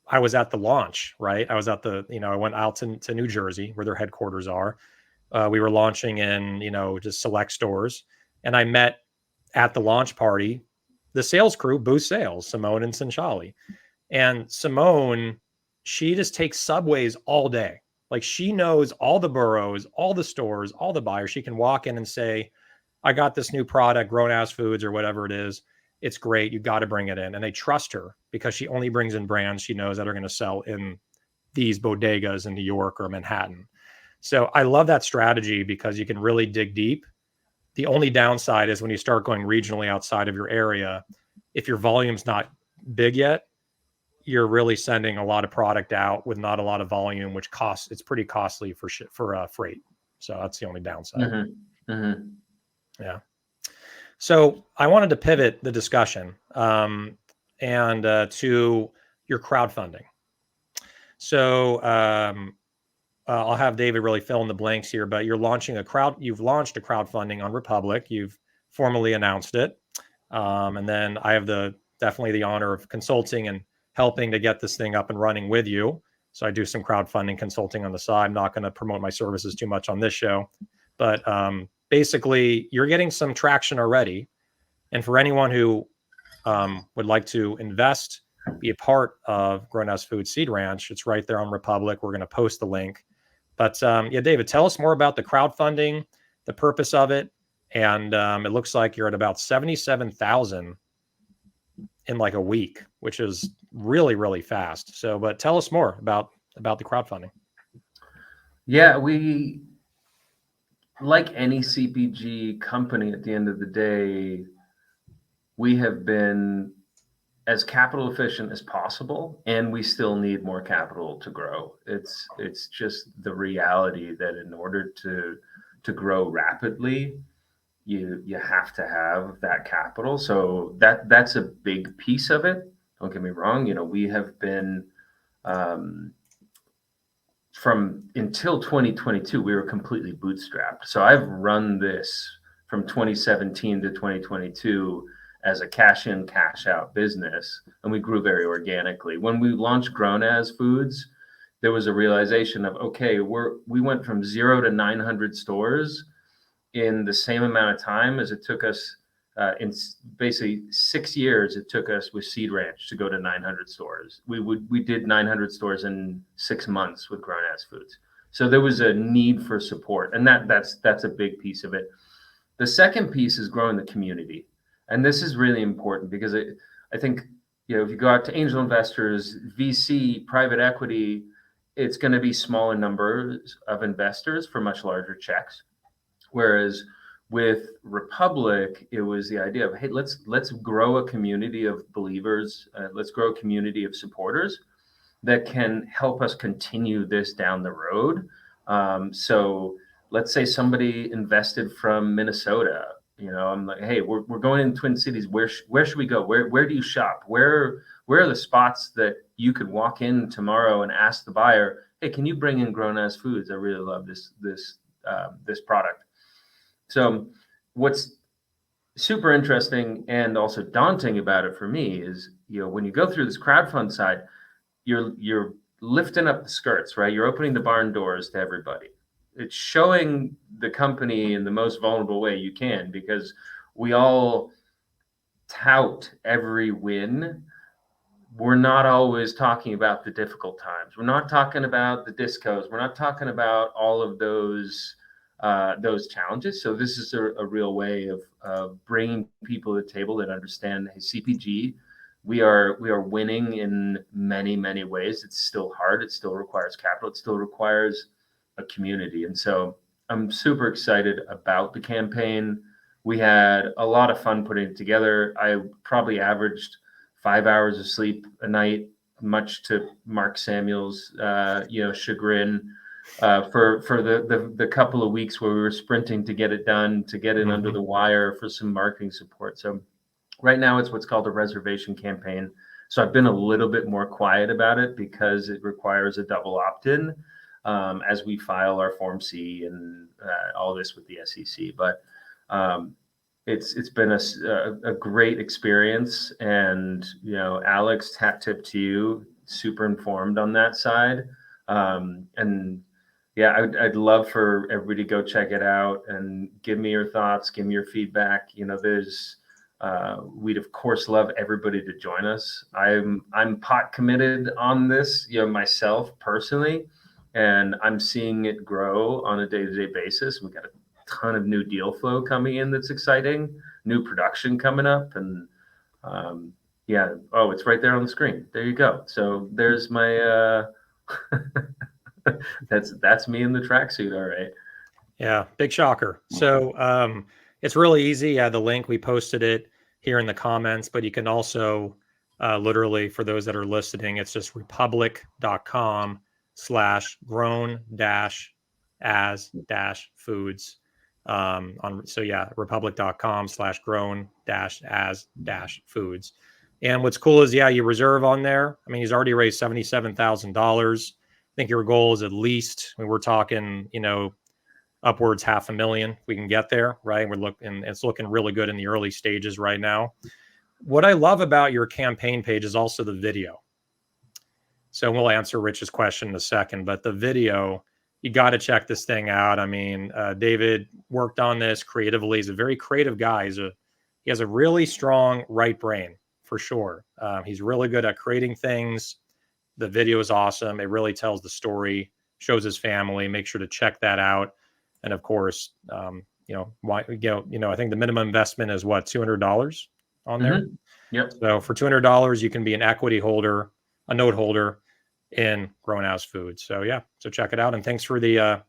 [SPEAKER 1] I was at the launch, right? I went out to New Jersey where their headquarters are. We were launching in, just select stores. And I met at the launch party the sales crew, Boost Sales, Simone and Sanchali. And Simone, she just takes subways all day. Like she knows all the boroughs, all the stores, all the buyers. She can walk in and say, I got this new product, Grown Ass Foods or whatever it is. It's great. You got to bring it in. And they trust her because she only brings in brands she knows that are going to sell in these bodegas in New York or Manhattan. So I love that strategy because you can really dig deep. The only downside is when you start going regionally outside of your area, if your volume's not big yet, you're really sending a lot of product out with not a lot of volume, which it's pretty costly for freight. So that's the only downside.
[SPEAKER 3] Mm-hmm. Mm-hmm.
[SPEAKER 1] Yeah. So I wanted to pivot the discussion and to your crowdfunding. So I'll have David really fill in the blanks here, but you've launched a crowdfunding on Republic. You've formally announced it. And then I have definitely the honor of consulting and helping to get this thing up and running with you. So I do some crowdfunding consulting on the side. I'm not going to promote my services too much on this show, but basically you're getting some traction already. And for anyone who would like to invest, be a part of Grown Ass Food Seed Ranch, it's right there on Republic. We're going to post the link. But David, tell us more about the crowdfunding, the purpose of it. And it looks like you're at about 77,000 in like a week, which is really, really fast. So, but tell us more about the crowdfunding.
[SPEAKER 3] Yeah, we, like any CPG company, at the end of the day, we have been as capital efficient as possible, and we still need more capital to grow. It's just the reality that in order to grow rapidly, you have to have that capital. So that's a big piece of it. Don't get me wrong. We have been from until 2022, we were completely bootstrapped. So I've run this from 2017 to 2022 as a cash in, cash out business, and we grew very organically. When we launched Grown As Foods, there was a realization of, okay, we went from 0 to 900 stores in the same amount of time as it took us in basically 6 years. It took us with Seed Ranch to go to 900 stores. We did 900 stores in 6 months with Grown As Foods. So there was a need for support, and that's a big piece of it. The second piece is growing the community, and this is really important because I think if you go out to angel investors, VC, private equity, it's going to be smaller numbers of investors for much larger checks. Whereas with Republic, it was the idea of, hey, let's grow a community of believers, let's grow a community of supporters that can help us continue this down the road. So let's say somebody invested from Minnesota. I'm like, hey, we're going in Twin Cities. Where should we go? Where do you shop? Where are the spots that you could walk in tomorrow and ask the buyer, hey, can you bring in Grown As Foods? I really love this product. So what's super interesting and also daunting about it for me is, when you go through this crowdfund side, you're lifting up the skirts, right? You're opening the barn doors to everybody. It's showing the company in the most vulnerable way you can, because we all tout every win. We're not always talking about the difficult times. We're not talking about the discos. We're not talking about all of those challenges. So this is a real way of bringing people to the table that understand, hey, CPG, we are winning in many, many ways. It's still hard. It still requires capital. It still requires a community. And so I'm super excited about the campaign. We had a lot of fun putting it together. I probably averaged 5 hours of sleep a night, much to Mark Samuel's chagrin, for the couple of weeks where we were sprinting to get it done, to get it under the wire for some marketing support. So right now it's what's called a reservation campaign. So I've been a little bit more quiet about it because it requires a double opt-in as we file our Form C and all this with the SEC. But it's been a great experience, and Alex, hat tip to you, super informed on that side, and yeah, I'd love for everybody to go check it out and give me your thoughts, give me your feedback. We'd of course love everybody to join us. I'm pot committed on this, myself personally, and I'm seeing it grow on a day-to-day basis. We got a ton of new deal flow coming in that's exciting, new production coming up, and it's right there on the screen. There you go. So there's my that's me in the tracksuit. All right.
[SPEAKER 1] Yeah, big shocker. So it's really easy. Yeah, the link, we posted it here in the comments, but you can also literally, for those that are listening, it's just republic.com/grown-as-foods. republic.com/grown-as-foods. And what's cool is, you reserve on there. I mean, he's already raised $77,000. I think your goal is at least, we're talking, upwards $500,000. We can get there, right? It's looking really good in the early stages right now. What I love about your campaign page is also the video. So we'll answer Rich's question in a second, but the video, you got to check this thing out. I mean, David worked on this creatively. He's a very creative guy. He has a really strong right brain, for sure. He's really good at creating things. The video is awesome. It really tells the story, shows his family. Make sure to check that out. And of course, I think the minimum investment is what, $200 on there.
[SPEAKER 3] Yep.
[SPEAKER 1] So for $200, you can be an equity holder, a note holder in Grown As Foods. So so check it out. And thanks for the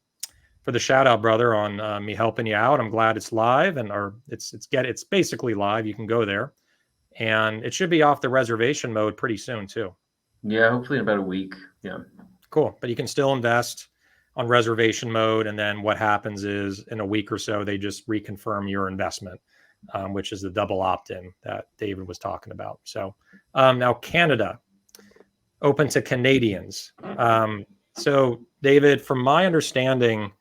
[SPEAKER 1] shout out, brother, on me helping you out. I'm glad it's live, it's basically live. You can go there, and it should be off the reservation mode pretty soon too.
[SPEAKER 3] Yeah, hopefully in about a week. Yeah.
[SPEAKER 1] Cool. But you can still invest on reservation mode. And then what happens is, in a week or so, they just reconfirm your investment, which is the double opt-in that David was talking about. So now Canada, open to Canadians. So David, from my understanding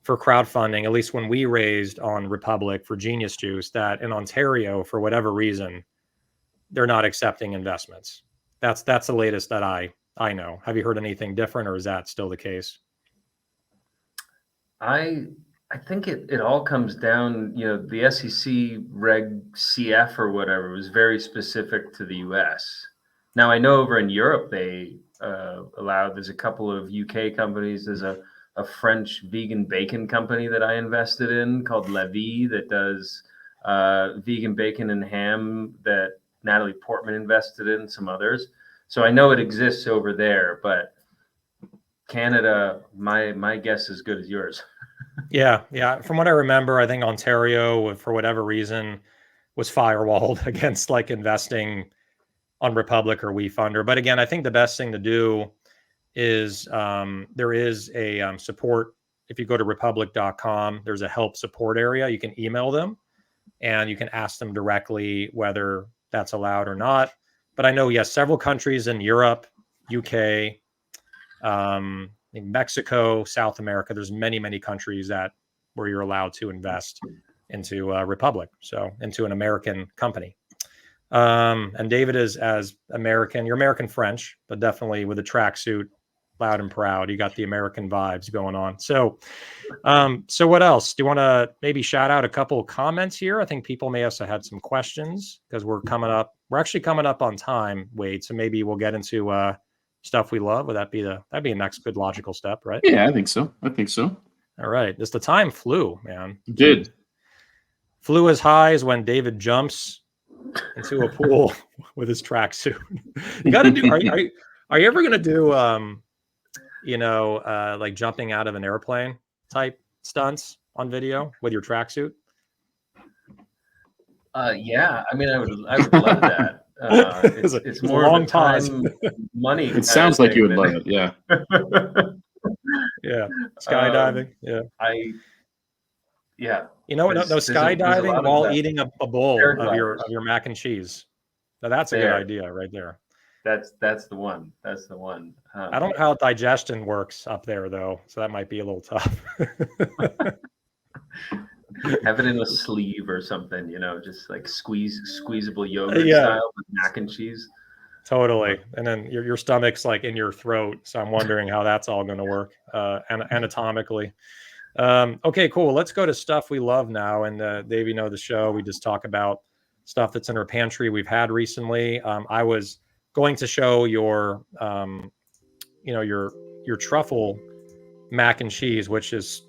[SPEAKER 1] for crowdfunding, at least when we raised on Republic for Genius Juice, that in Ontario, for whatever reason, they're not accepting investments. That's the latest that I know. Have you heard anything different, or is that still the case?
[SPEAKER 3] I think it all comes down, the SEC Reg CF or whatever was very specific to the US. Now I know over in Europe they there's a couple of UK companies. There's a French vegan bacon company that I invested in called La Vie that does vegan bacon and ham that Natalie Portman invested in, some others. So I know it exists over there, but Canada, my guess is as good as yours.
[SPEAKER 1] Yeah. From what I remember, I think Ontario, for whatever reason, was firewalled against like investing on Republic or WeFunder. But again, I think the best thing to do is there is a support. If you go to republic.com, there's a help support area. You can email them and you can ask them directly whether that's allowed or not. But I know, yes, several countries in Europe, UK, in Mexico, South America, there's many countries where you're allowed to invest into Republic, so into an American company. And David is as American, you're American French, but definitely with a tracksuit, loud and proud. You got the American vibes going on. So what else? Do you want to maybe shout out a couple of comments here? I think people may have had some questions because we're actually coming up on time, Wade. So maybe we'll get into stuff we love. Would that'd be a next good logical step, right?
[SPEAKER 2] Yeah, I think so.
[SPEAKER 1] All right. Just the time flew, man.
[SPEAKER 2] It did.
[SPEAKER 1] Flew as high as when David jumps into a pool with his tracksuit. You got to do. Are you ever gonna do like jumping out of an airplane type stunts on video with your tracksuit?
[SPEAKER 3] Yeah, I mean, I would love that. It's more
[SPEAKER 1] a long
[SPEAKER 3] of a time, money.
[SPEAKER 2] It sounds like you would love it. Yeah.
[SPEAKER 1] Yeah. Skydiving.
[SPEAKER 3] Yeah.
[SPEAKER 1] No skydiving while eating a bowl of
[SPEAKER 3] Paragliders.
[SPEAKER 1] your mac and cheese. Now that's a good idea right there.
[SPEAKER 3] That's the one. That's the one.
[SPEAKER 1] I don't know how digestion works up there though, so that might be a little tough.
[SPEAKER 3] Have it in a sleeve or something, just like squeezable yogurt style with mac and cheese.
[SPEAKER 1] Totally. And then your stomach's like in your throat. So I'm wondering how that's all going to work anatomically. Okay, cool. Let's go to stuff we love now. And Dave, the show, we just talk about stuff that's in our pantry we've had recently. I was going to show your truffle mac and cheese, which is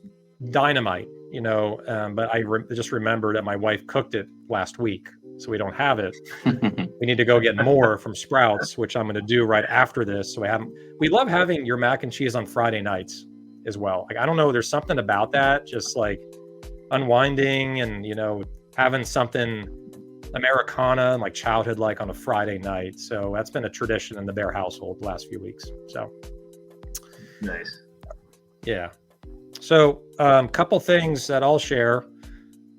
[SPEAKER 1] dynamite, but I just remembered that my wife cooked it last week, so we don't have it. We need to go get more from Sprouts, which I'm going to do right after this. So we love having your mac and cheese on Friday nights as well. Like, I don't know, there's something about that, just like unwinding and, having something Americana and like childhood, like on a Friday night. So that's been a tradition in the Bear household the last few weeks. So
[SPEAKER 3] nice.
[SPEAKER 1] Yeah. So couple things that I'll share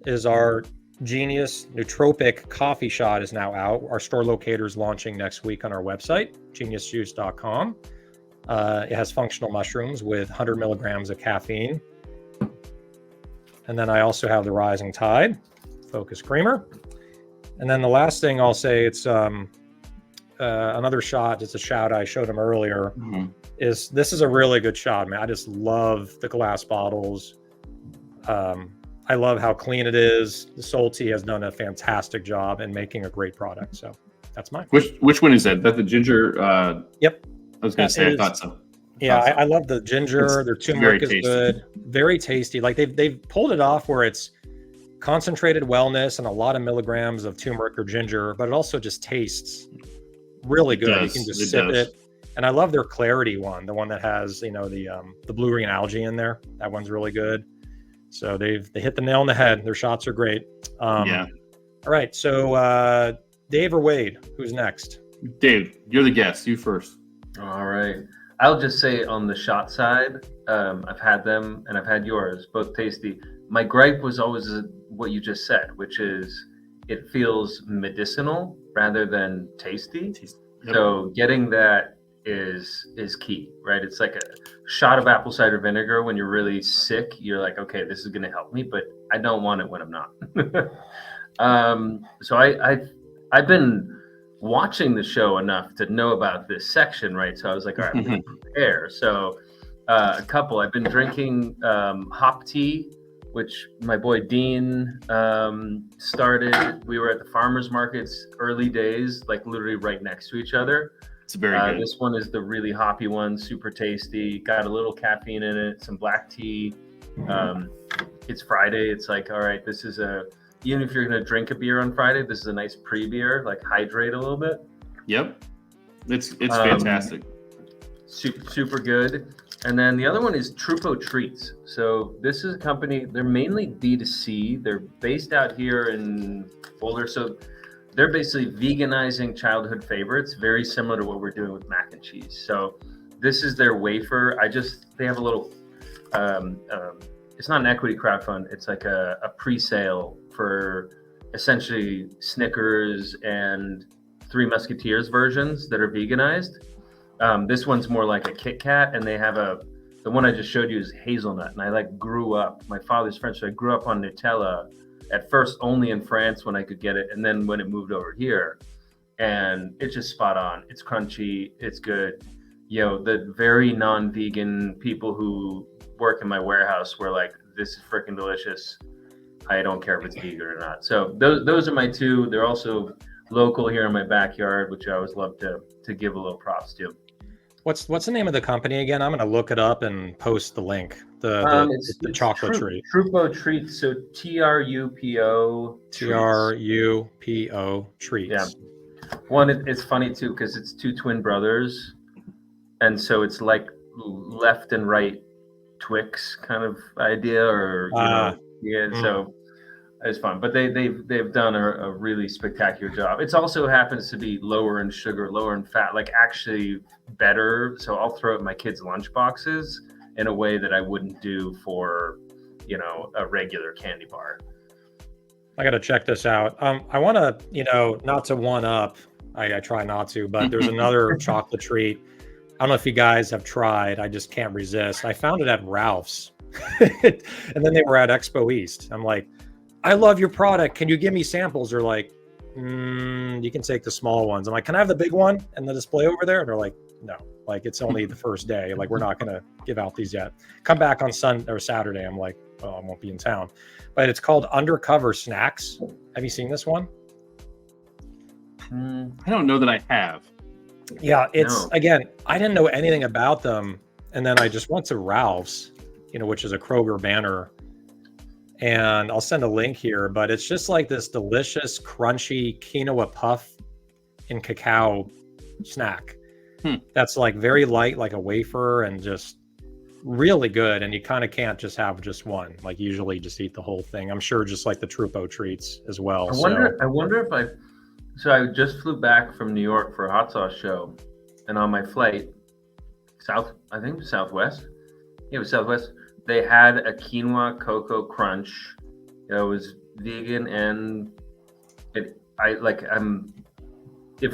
[SPEAKER 1] is our Genius Nootropic Coffee Shot is now out. Our store locator is launching next week on our website, geniusjuice.com. It has functional mushrooms with 100 milligrams of caffeine. And then I also have the Rising Tide Focus Creamer. And then the last thing I'll say, it's another shot. It's a shot I showed him earlier.
[SPEAKER 2] Mm-hmm.
[SPEAKER 1] This is a really good shot, man. I just love the glass bottles. I love how clean it is. The Solti has done a fantastic job in making a great product. So that's mine.
[SPEAKER 2] Which one is that? That the ginger?
[SPEAKER 1] Yep.
[SPEAKER 2] I was going to say, I thought so.
[SPEAKER 1] I love the ginger. Their turmeric is good. Very tasty. Like they've pulled it off where it's concentrated wellness and a lot of milligrams of turmeric or ginger, but it also just tastes really good. You can just sip it. And I love their clarity one, the one that has, the blue green algae in there. That one's really good. So they hit the nail on the head. Their shots are great.
[SPEAKER 2] Yeah.
[SPEAKER 1] All right. So Dave or Wade, who's next?
[SPEAKER 2] Dave, you're the guest. You first.
[SPEAKER 3] All right. I'll just say on the shot side, I've had them and I've had yours, both tasty. My gripe was always what you just said, which is it feels medicinal rather than tasty. Yep. So getting that is key, right? It's like a shot of apple cider vinegar when you're really sick. You're like, okay, this is going to help me, but I don't want it when I'm not. So I've been watching the show enough to know about this section, right? So I was like, all right, I'm going to prepare. So I've been drinking hop tea, which my boy Dean started. We were at the farmers markets early days, like literally right next to each other.
[SPEAKER 2] It's very good.
[SPEAKER 3] This one is the really hoppy one, super tasty, got a little caffeine in it, some black tea. It's Friday. It's like, all right, this is a even if you're going to drink a beer on Friday, this is a nice pre-beer, like hydrate a little bit.
[SPEAKER 2] Yep. It's fantastic.
[SPEAKER 3] Super good. And then the other one is Truffle Treats. So this is a company, they're mainly B2C. They're based out here in Boulder. So they're basically veganizing childhood favorites, very similar to what we're doing with mac and cheese. So this is their wafer. They have a little, it's not an equity crowdfund. It's like a pre-sale for essentially Snickers and Three Musketeers versions that are veganized. This one's more like a Kit Kat, and they have the one I just showed you is hazelnut. And I grew up, my father's French, so I grew up on Nutella, at first only in France when I could get it. And then when it moved over here, and it's just spot on. It's crunchy, it's good. The very non-vegan people who work in my warehouse were like, this is freaking delicious. I don't care if it's vegan or not. So those are my two. They're also local here in my backyard, which I always love to give a little props to.
[SPEAKER 1] What's the name of the company again? I'm going to look it up and post the link. It's chocolate treat.
[SPEAKER 3] Truffle Treats. So TRUPO.
[SPEAKER 1] TRUPO treats.
[SPEAKER 3] Yeah. One, it's funny too because it's two twin brothers, and so it's like left and right Twix kind of idea, or So it's fun, but they've done a really spectacular job. It also happens to be lower in sugar, lower in fat, like actually better. So I'll throw it in my kids' lunch boxes in a way that I wouldn't do for, a regular candy bar.
[SPEAKER 1] I got to check this out. I want to, not to one up. I try not to, but there's another chocolate treat. I don't know if you guys have tried. I just can't resist. I found it at Ralph's, and then they were at Expo East. I'm like, I love your product. Can you give me samples? They're like, you can take the small ones. I'm like, can I have the big one and the display over there? And they're like, no, it's only the first day. We're not going to give out these yet. Come back on Sunday or Saturday. I'm like, well, I won't be in town. But it's called Undercover Snacks. Have you seen this one?
[SPEAKER 2] I don't know that I have.
[SPEAKER 1] Yeah, again, I didn't know anything about them. And then I just went to Ralph's, which is a Kroger banner. And I'll send a link here, but it's just like this delicious, crunchy quinoa puff in cacao snack. That's very light, like a wafer, and just really good. And you kind of can't just have just one. Usually just eat the whole thing. I'm sure just like the Truffle treats as well.
[SPEAKER 3] I wonder if I just flew back from New York for a hot sauce show, and on my flight, Southwest. Yeah, it was Southwest. They had a quinoa cocoa crunch. It was vegan, and if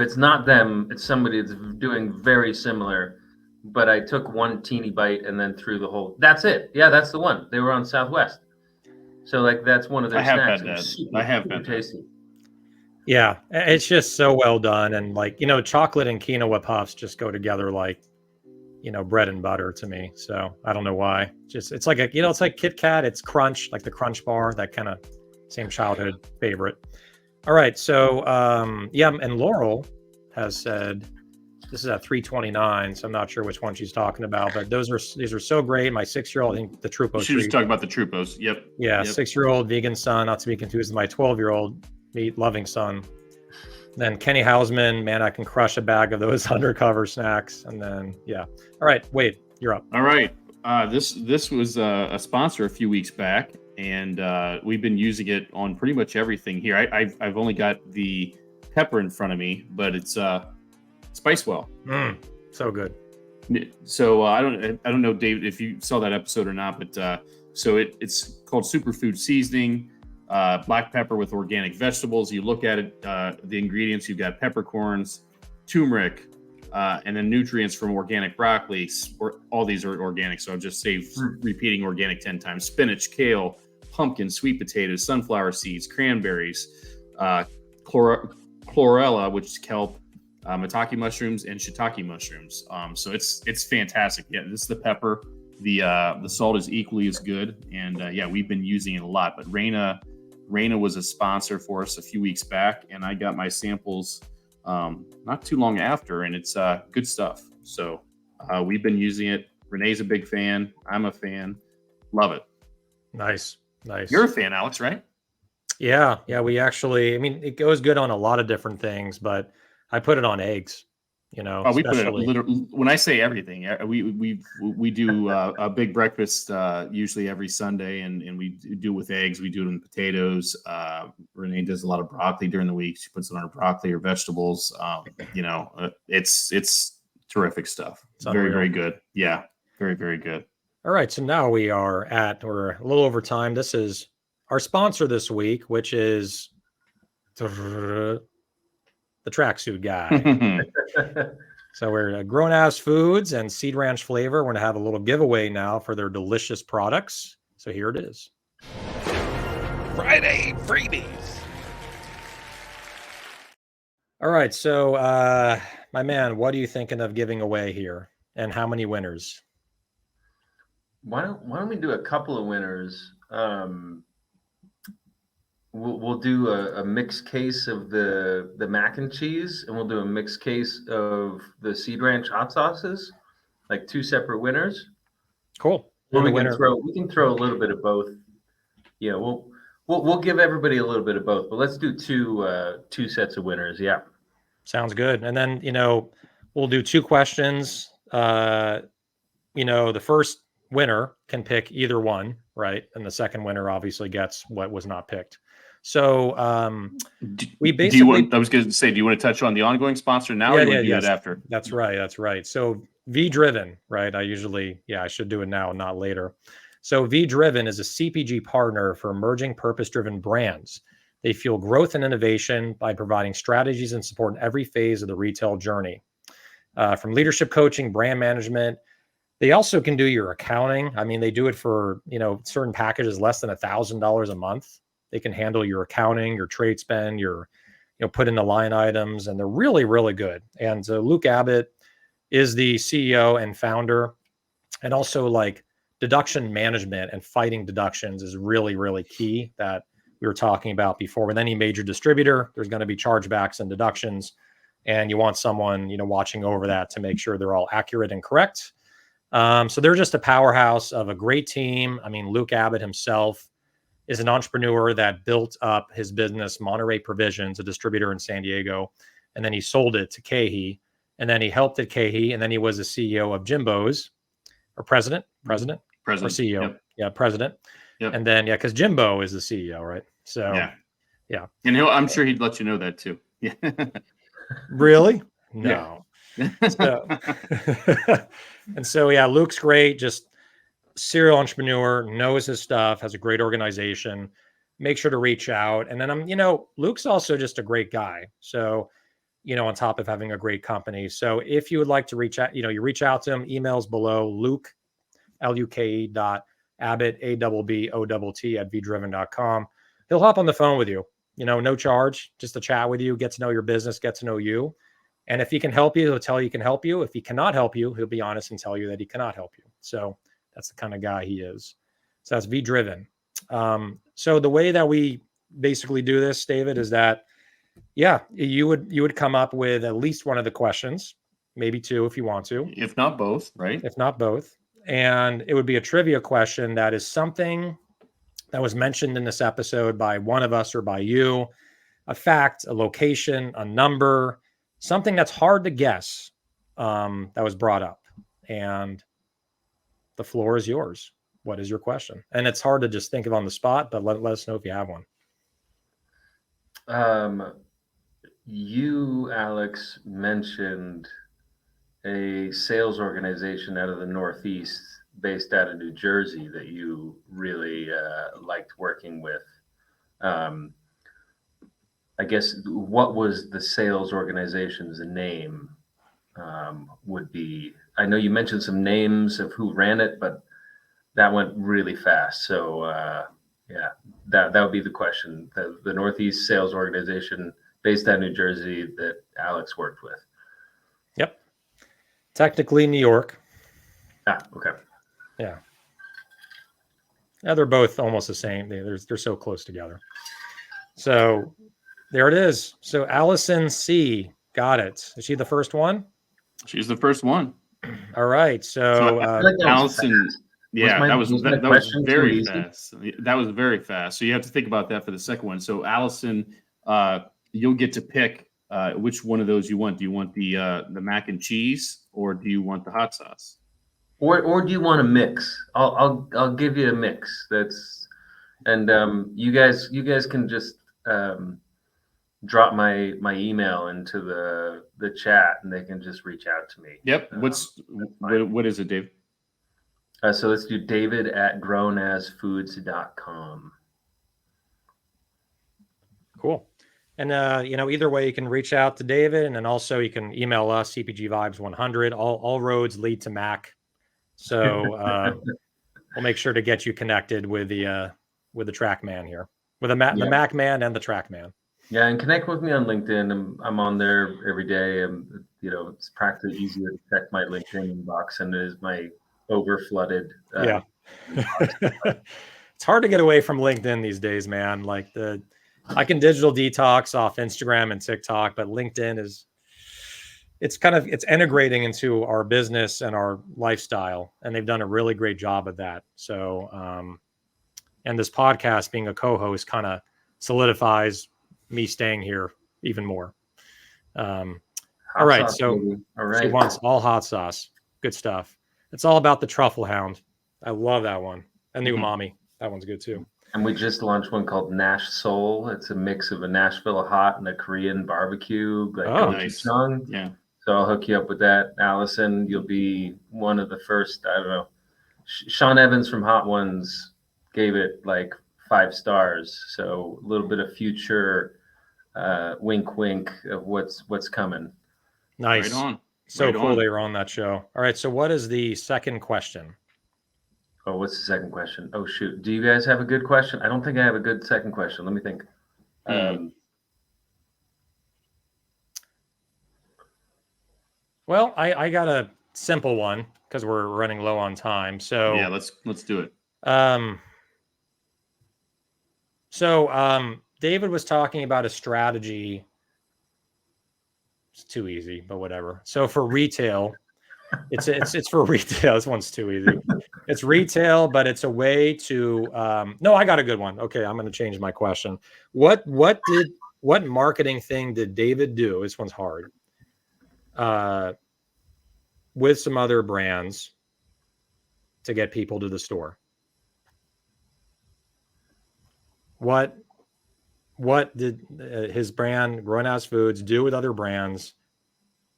[SPEAKER 3] it's not them, it's somebody that's doing very similar. But I took one teeny bite and then threw the whole. That's it. Yeah, that's the one. They were on Southwest. So that's one of their snacks.
[SPEAKER 2] I have had that.
[SPEAKER 3] Tasty.
[SPEAKER 1] Yeah, it's just so well done, and chocolate and quinoa puffs just go together like bread and butter to me. So I don't know why. Just it's like it's like Kit Kat. It's crunch, like the Crunch Bar, that kind of same childhood favorite. All right, so and Laurel has said this is at 329, so I'm not sure which one she's talking about, but these are so great. My 6-year-old, I think the Truffle.
[SPEAKER 2] She was talking about the Truffles. Yep.
[SPEAKER 1] Yeah, 6-year-old vegan son, not to be confused with my 12-year-old meat-loving son. Then Kenny Hausman, man, I can crush a bag of those undercover snacks. And then, yeah. All right, Wade, you're up.
[SPEAKER 2] All right. This was a sponsor a few weeks back, and we've been using it on pretty much everything here. I've only got the pepper in front of me, but it's Spicewell.
[SPEAKER 1] So good.
[SPEAKER 2] So I don't know, David, if you saw that episode or not, but so it's called Superfood Seasoning. Black pepper with organic vegetables. You look at it, the ingredients, you've got peppercorns, turmeric, and then nutrients from organic broccoli. All these are organic, so I'll just save repeating organic 10 times. Spinach, kale, pumpkin, sweet potatoes, sunflower seeds, cranberries, chlorella, which is kelp, maitake mushrooms, and shiitake mushrooms. So it's fantastic. Yeah, this is the pepper. The salt is equally as good, and we've been using it a lot. But Raina was a sponsor for us a few weeks back, and I got my samples not too long after, and it's good stuff. So we've been using it. Renee's a big fan. I'm a fan. Love it.
[SPEAKER 1] Nice.
[SPEAKER 2] You're a fan, Alex, right?
[SPEAKER 1] Yeah, yeah. We actually, I mean, it goes good on a lot of different things, but I put it on eggs.
[SPEAKER 2] Oh, we put it
[SPEAKER 1] Especially.
[SPEAKER 2] literally when I say everything, we do a big breakfast usually every Sunday, and we do it with eggs. We do it in potatoes. Renee does a lot of broccoli during the week. She puts it on her broccoli or vegetables. It's terrific stuff.
[SPEAKER 1] It's
[SPEAKER 2] Very,
[SPEAKER 1] unreal.
[SPEAKER 2] very good. Yeah, very, very good.
[SPEAKER 1] All right, so now we're a little over time. This is our sponsor this week, which is the tracksuit guy. So we're Grown Ass Foods and Seed Ranch Flavor. We're going to have a little giveaway now for their delicious products. So here it is.
[SPEAKER 4] Friday freebies.
[SPEAKER 1] All right, so my man, what are you thinking of giving away here, and how many winners?
[SPEAKER 3] Why don't we do a couple of winners? We'll do a mixed case of the mac and cheese, and we'll do a mixed case of the Seed Ranch hot sauces, like two separate winners.
[SPEAKER 1] Cool.
[SPEAKER 3] Or
[SPEAKER 1] And
[SPEAKER 3] we
[SPEAKER 1] the
[SPEAKER 3] can
[SPEAKER 1] winner,
[SPEAKER 3] throw a little bit of both. Yeah, we'll give everybody a little bit of both, but let's do two sets of winners. Yeah.
[SPEAKER 1] sounds good. And then we'll do two questions. The first winner can pick either one, right? And the second winner obviously gets what was not picked. So we basically.
[SPEAKER 2] I was going to say, do you want to touch on the ongoing sponsor now, or you want to do that after?
[SPEAKER 1] That's right. That's right. So V Driven, right? I should do it now, not later. So V Driven is a CPG partner for emerging purpose-driven brands. They fuel growth and innovation by providing strategies and support in every phase of the retail journey, from leadership coaching, brand management. They also can do your accounting. I mean, they do it for certain packages less than $1,000 a month. They can handle your accounting, your trade spend, your put in the line items, and they're really, really good. And Luke Abbott is the CEO and founder, and also like deduction management and fighting deductions is really, really key that we were talking about before. With any major distributor, there's going to be chargebacks and deductions, and you want someone watching over that to make sure they're all accurate and correct. So they're just a powerhouse of a great team. I mean, Luke Abbott himself is an entrepreneur that built up his business, Monterey Provisions, a distributor in San Diego, and then he sold it to KeHE, and then he helped at KeHE, and then he was the CEO of Jimbo's, or president or CEO.
[SPEAKER 2] Yep.
[SPEAKER 1] Yeah, president.
[SPEAKER 2] Yep.
[SPEAKER 1] And then because Jimbo is the CEO, right? So yeah.
[SPEAKER 2] And I'm sure he'd let you know that too. Yeah.
[SPEAKER 1] Really? No. So, and so Luke's great. Just serial entrepreneur, knows his stuff, has a great organization. Make sure to reach out. And then Luke's also just a great guy. So, on top of having a great company. So if you would like to reach out, you reach out to him, emails below, Luke, Luke.Abbott, ABBOTT at vdriven.com. He'll hop on the phone with you, no charge, just to chat with you, get to know your business, get to know you. And if he can help you, he'll tell you he can help you. If he cannot help you, he'll be honest and tell you that he cannot help you. So that's the kind of guy he is. So that's V Driven. So the way that we basically do this, David, is that, you would come up with at least one of the questions, maybe two if you want to.
[SPEAKER 2] If not both, right?
[SPEAKER 1] If not both. And it would be a trivia question that is something that was mentioned in this episode by one of us or by you, a fact, a location, a number, something that's hard to guess, that was brought up. And the floor is yours. What is your question? And it's hard to just think of on the spot, but let us know if you have one.
[SPEAKER 3] You, Alex, mentioned a sales organization out of the Northeast based out of New Jersey that you really liked working with. I guess what was the sales organization's name? Would be, I know you mentioned some names of who ran it, but that went really fast. So that would be the question. The Northeast sales organization based out of New Jersey that Alex worked with.
[SPEAKER 1] Yep. Technically New York.
[SPEAKER 3] Okay.
[SPEAKER 1] Yeah. They're both almost the same. They're so close together. So there it is. So Allison C. Got it. Is she the first one?
[SPEAKER 2] She's the first one.
[SPEAKER 1] All right. So
[SPEAKER 2] Allison, Yeah,
[SPEAKER 3] my
[SPEAKER 2] that was
[SPEAKER 3] question too
[SPEAKER 2] very
[SPEAKER 3] easy?
[SPEAKER 2] fast. That was very fast. So you have to think about that for the second one. So Allison, you'll get to pick which one of those you want. Do you want the mac and cheese, or do you want the hot sauce?
[SPEAKER 3] Or do you want a mix? I'll give you a mix. And you guys can just drop my email into the chat, and they can just reach out to me.
[SPEAKER 2] Yep. What is it, Dave?
[SPEAKER 3] So let's do David at grownasfoods.com.
[SPEAKER 1] Cool. And either way, you can reach out to David, and then also you can email us, CPG Vibes 100. All roads lead to Mac. So we'll make sure to get you connected with the track man here, with the Mac man and the track man.
[SPEAKER 3] Yeah, and connect with me on LinkedIn. I'm on there every day. It's practically easier to check my LinkedIn inbox than it is my over-flooded.
[SPEAKER 1] Yeah. It's hard to get away from LinkedIn these days, man. Like I can digital detox off Instagram and TikTok, but LinkedIn it's integrating into our business and our lifestyle, and they've done a really great job of that. So, and this podcast being a co-host kind of solidifies me staying here even more. All right. So she wants all hot sauce. Good stuff. It's all about the Truffle Hound. I love that one. And the umami. That one's good too.
[SPEAKER 3] And we just launched one called Nash Soul. It's a mix of a Nashville hot and a Korean barbecue, like gochujang.
[SPEAKER 2] Nice. Yeah.
[SPEAKER 3] So I'll hook you up with that, Allison. You'll be one of the first. I don't know. Sean Evans from Hot Ones gave it like 5 stars. So a little bit of future wink, wink of what's coming.
[SPEAKER 1] Nice.
[SPEAKER 2] Right on.
[SPEAKER 1] So cool they were on that show. All right. So what is the second question?
[SPEAKER 3] Oh, what's the second question? Oh, shoot. Do you guys have a good question? I don't think I have a good second question. Let me think.
[SPEAKER 1] Well, I got a simple one because we're running low on time. So
[SPEAKER 2] yeah, let's do it.
[SPEAKER 1] David was talking about a strategy. It's too easy, but whatever. So for retail, it's for retail. This one's too easy. It's retail, but it's a way to. No, I got a good one. Okay, I'm going to change my question. What marketing thing did David do? This one's hard. With some other brands to get people to the store. What did his brand Grown Ass Foods do with other brands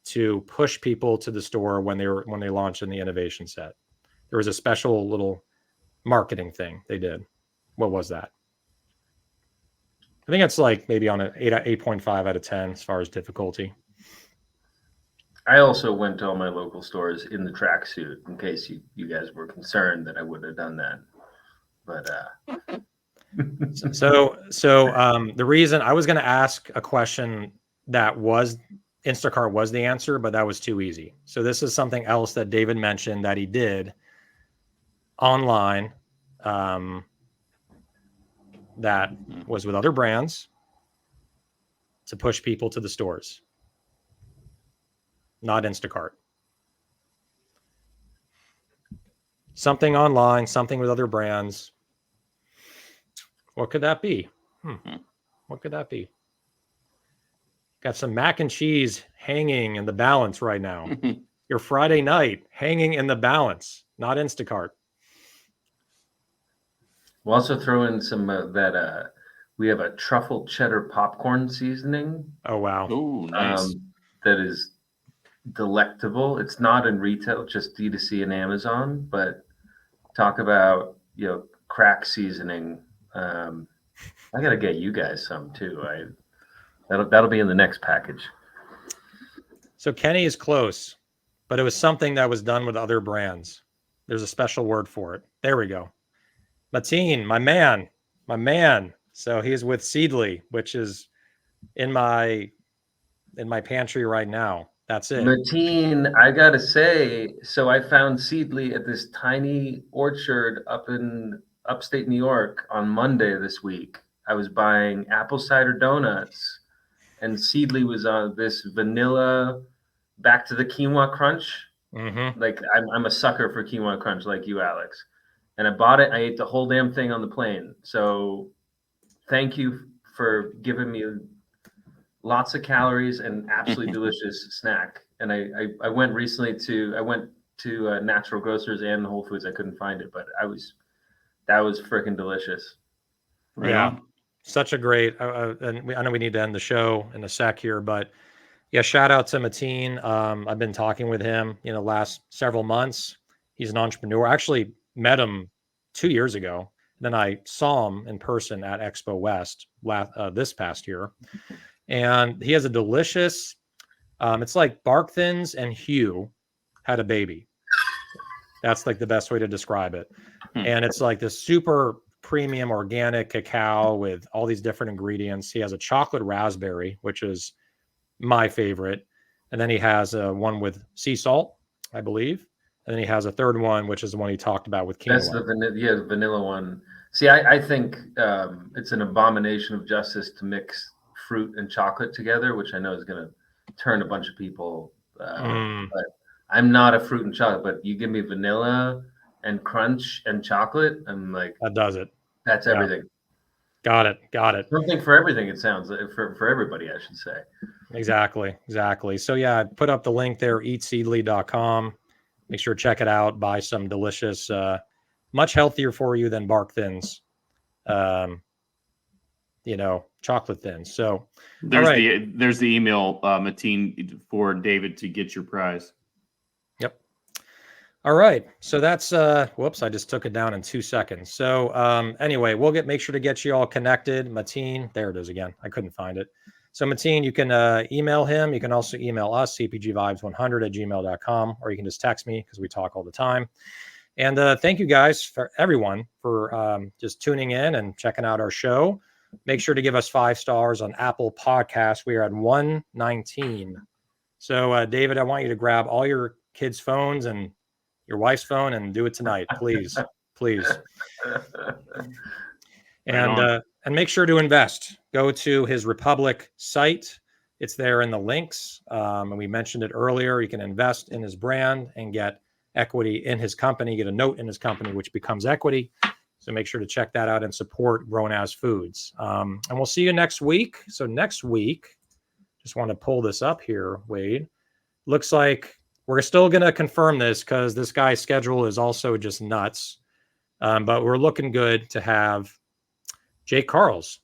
[SPEAKER 1] to push people to the store when they launched in the innovation set? There was a special little marketing thing they did. What was that? I think it's like maybe on an 8.5 out of 10 as far as difficulty.
[SPEAKER 3] I also went to all my local stores in the tracksuit in case you guys were concerned that I would have done that. But
[SPEAKER 1] so the reason I was going to ask a question that was Instacart was the answer, but that was too easy. So this is something else that David mentioned that he did online that was with other brands to push people to the stores. Not Instacart. Something online, something with other brands. What could that be? What could that be? Got some mac and cheese hanging in the balance right now. Your Friday night hanging in the balance, not Instacart.
[SPEAKER 3] We'll also throw in some that we have a truffle cheddar popcorn seasoning.
[SPEAKER 1] Oh, wow.
[SPEAKER 2] Oh, nice.
[SPEAKER 3] That is delectable. It's not in retail, just D2C and Amazon, but talk about, crack seasoning. I got to get you guys some too. That'll be in the next package.
[SPEAKER 1] So Kenny is close, but it was something that was done with other brands. There's a special word for it. There we go. Mateen, my man. So he's with Seedly, which is in my pantry right now. That's it.
[SPEAKER 3] Mateen, I gotta say, so I found Seedly at this tiny orchard up in upstate New York on Monday this week. I was buying apple cider donuts, and Seedly was on this vanilla back to the quinoa crunch.
[SPEAKER 1] Mm-hmm.
[SPEAKER 3] Like I'm a sucker for quinoa crunch, like you, Alex. and I bought it. I ate the whole damn thing on the plane. So thank you for giving me lots of calories and absolutely delicious snack. And I went recently to Natural Grocers and Whole Foods. I couldn't find it, but that was freaking delicious.
[SPEAKER 2] Right
[SPEAKER 1] Yeah.
[SPEAKER 2] on.
[SPEAKER 1] Such a great, and I know we need to end the show in a sec here, but yeah, shout out to Mateen. I've been talking with him, last several months. He's an entrepreneur. I actually met him 2 years ago. Then I saw him in person at Expo West this past year. And he has a delicious, it's like Bark Thins and Hue had a baby. That's like the best way to describe it. And it's like this super premium organic cacao with all these different ingredients. He has a chocolate raspberry, which is my favorite. And then he has one with sea salt, I believe. And then he has a third one, which is the one he talked about with quinoa.
[SPEAKER 3] That's the vanilla one. See, I think it's an abomination of justice to mix fruit and chocolate together, which I know is going to turn a bunch of people. But I'm not a fruit and chocolate, but you give me vanilla and crunch and chocolate, I'm like,
[SPEAKER 1] that does it.
[SPEAKER 3] That's everything.
[SPEAKER 1] Got it.
[SPEAKER 3] Something for everything, it sounds like, for everybody, I should say.
[SPEAKER 1] Exactly. So yeah, I put up the link there, eatseedly.com. Make sure to check it out. Buy some delicious, much healthier for you than Bark Thins, chocolate thins. So
[SPEAKER 2] there's the email, Mateen, for David to get your prize.
[SPEAKER 1] Yep. All right. So that's whoops, I just took it down in 2 seconds. So anyway, we'll make sure to get you all connected. Mateen, there it is again. I couldn't find it. So Mateen, you can email him. You can also email us, cpgvibes100@gmail.com, or you can just text me because we talk all the time. And thank you guys for everyone for just tuning in and checking out our show. Make sure to give us 5 stars on Apple Podcasts. We are at 119. So David, I want you to grab all your kids' phones and your wife's phone and do it tonight, please. And make sure to invest. Go to his Republic site. It's there in the links. And we mentioned it earlier. You can invest in his brand and get equity in his company, get a note in his company, which becomes equity. So make sure to check that out and support Grown As Foods. And we'll see you next week. So next week, just want to pull this up here, Wade. Looks like we're still going to confirm this because this guy's schedule is also just nuts. But we're looking good to have Jake Carls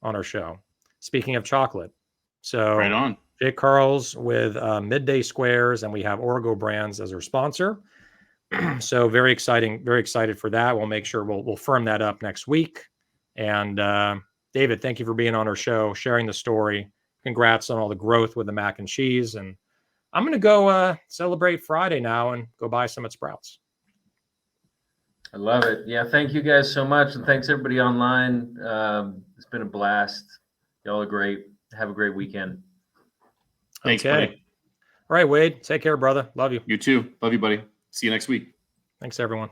[SPEAKER 1] on our show. Speaking of chocolate. So
[SPEAKER 2] right on.
[SPEAKER 1] Jake Carls with Midday Squares, and we have Orgo Brands as our sponsor. So very excited for that. We'll make sure we'll firm that up next week. And David, thank you for being on our show, sharing the story. Congrats on all the growth with the mac and cheese. And I'm going to go celebrate Friday now and go buy some at Sprouts.
[SPEAKER 3] I love it. Yeah, thank you guys so much. And thanks everybody online. It's been a blast. Y'all are great. Have a great weekend.
[SPEAKER 2] Thanks, buddy.
[SPEAKER 1] All right, Wade. Take care, brother. Love you.
[SPEAKER 2] You too. Love you, buddy. See you next week.
[SPEAKER 1] Thanks, everyone.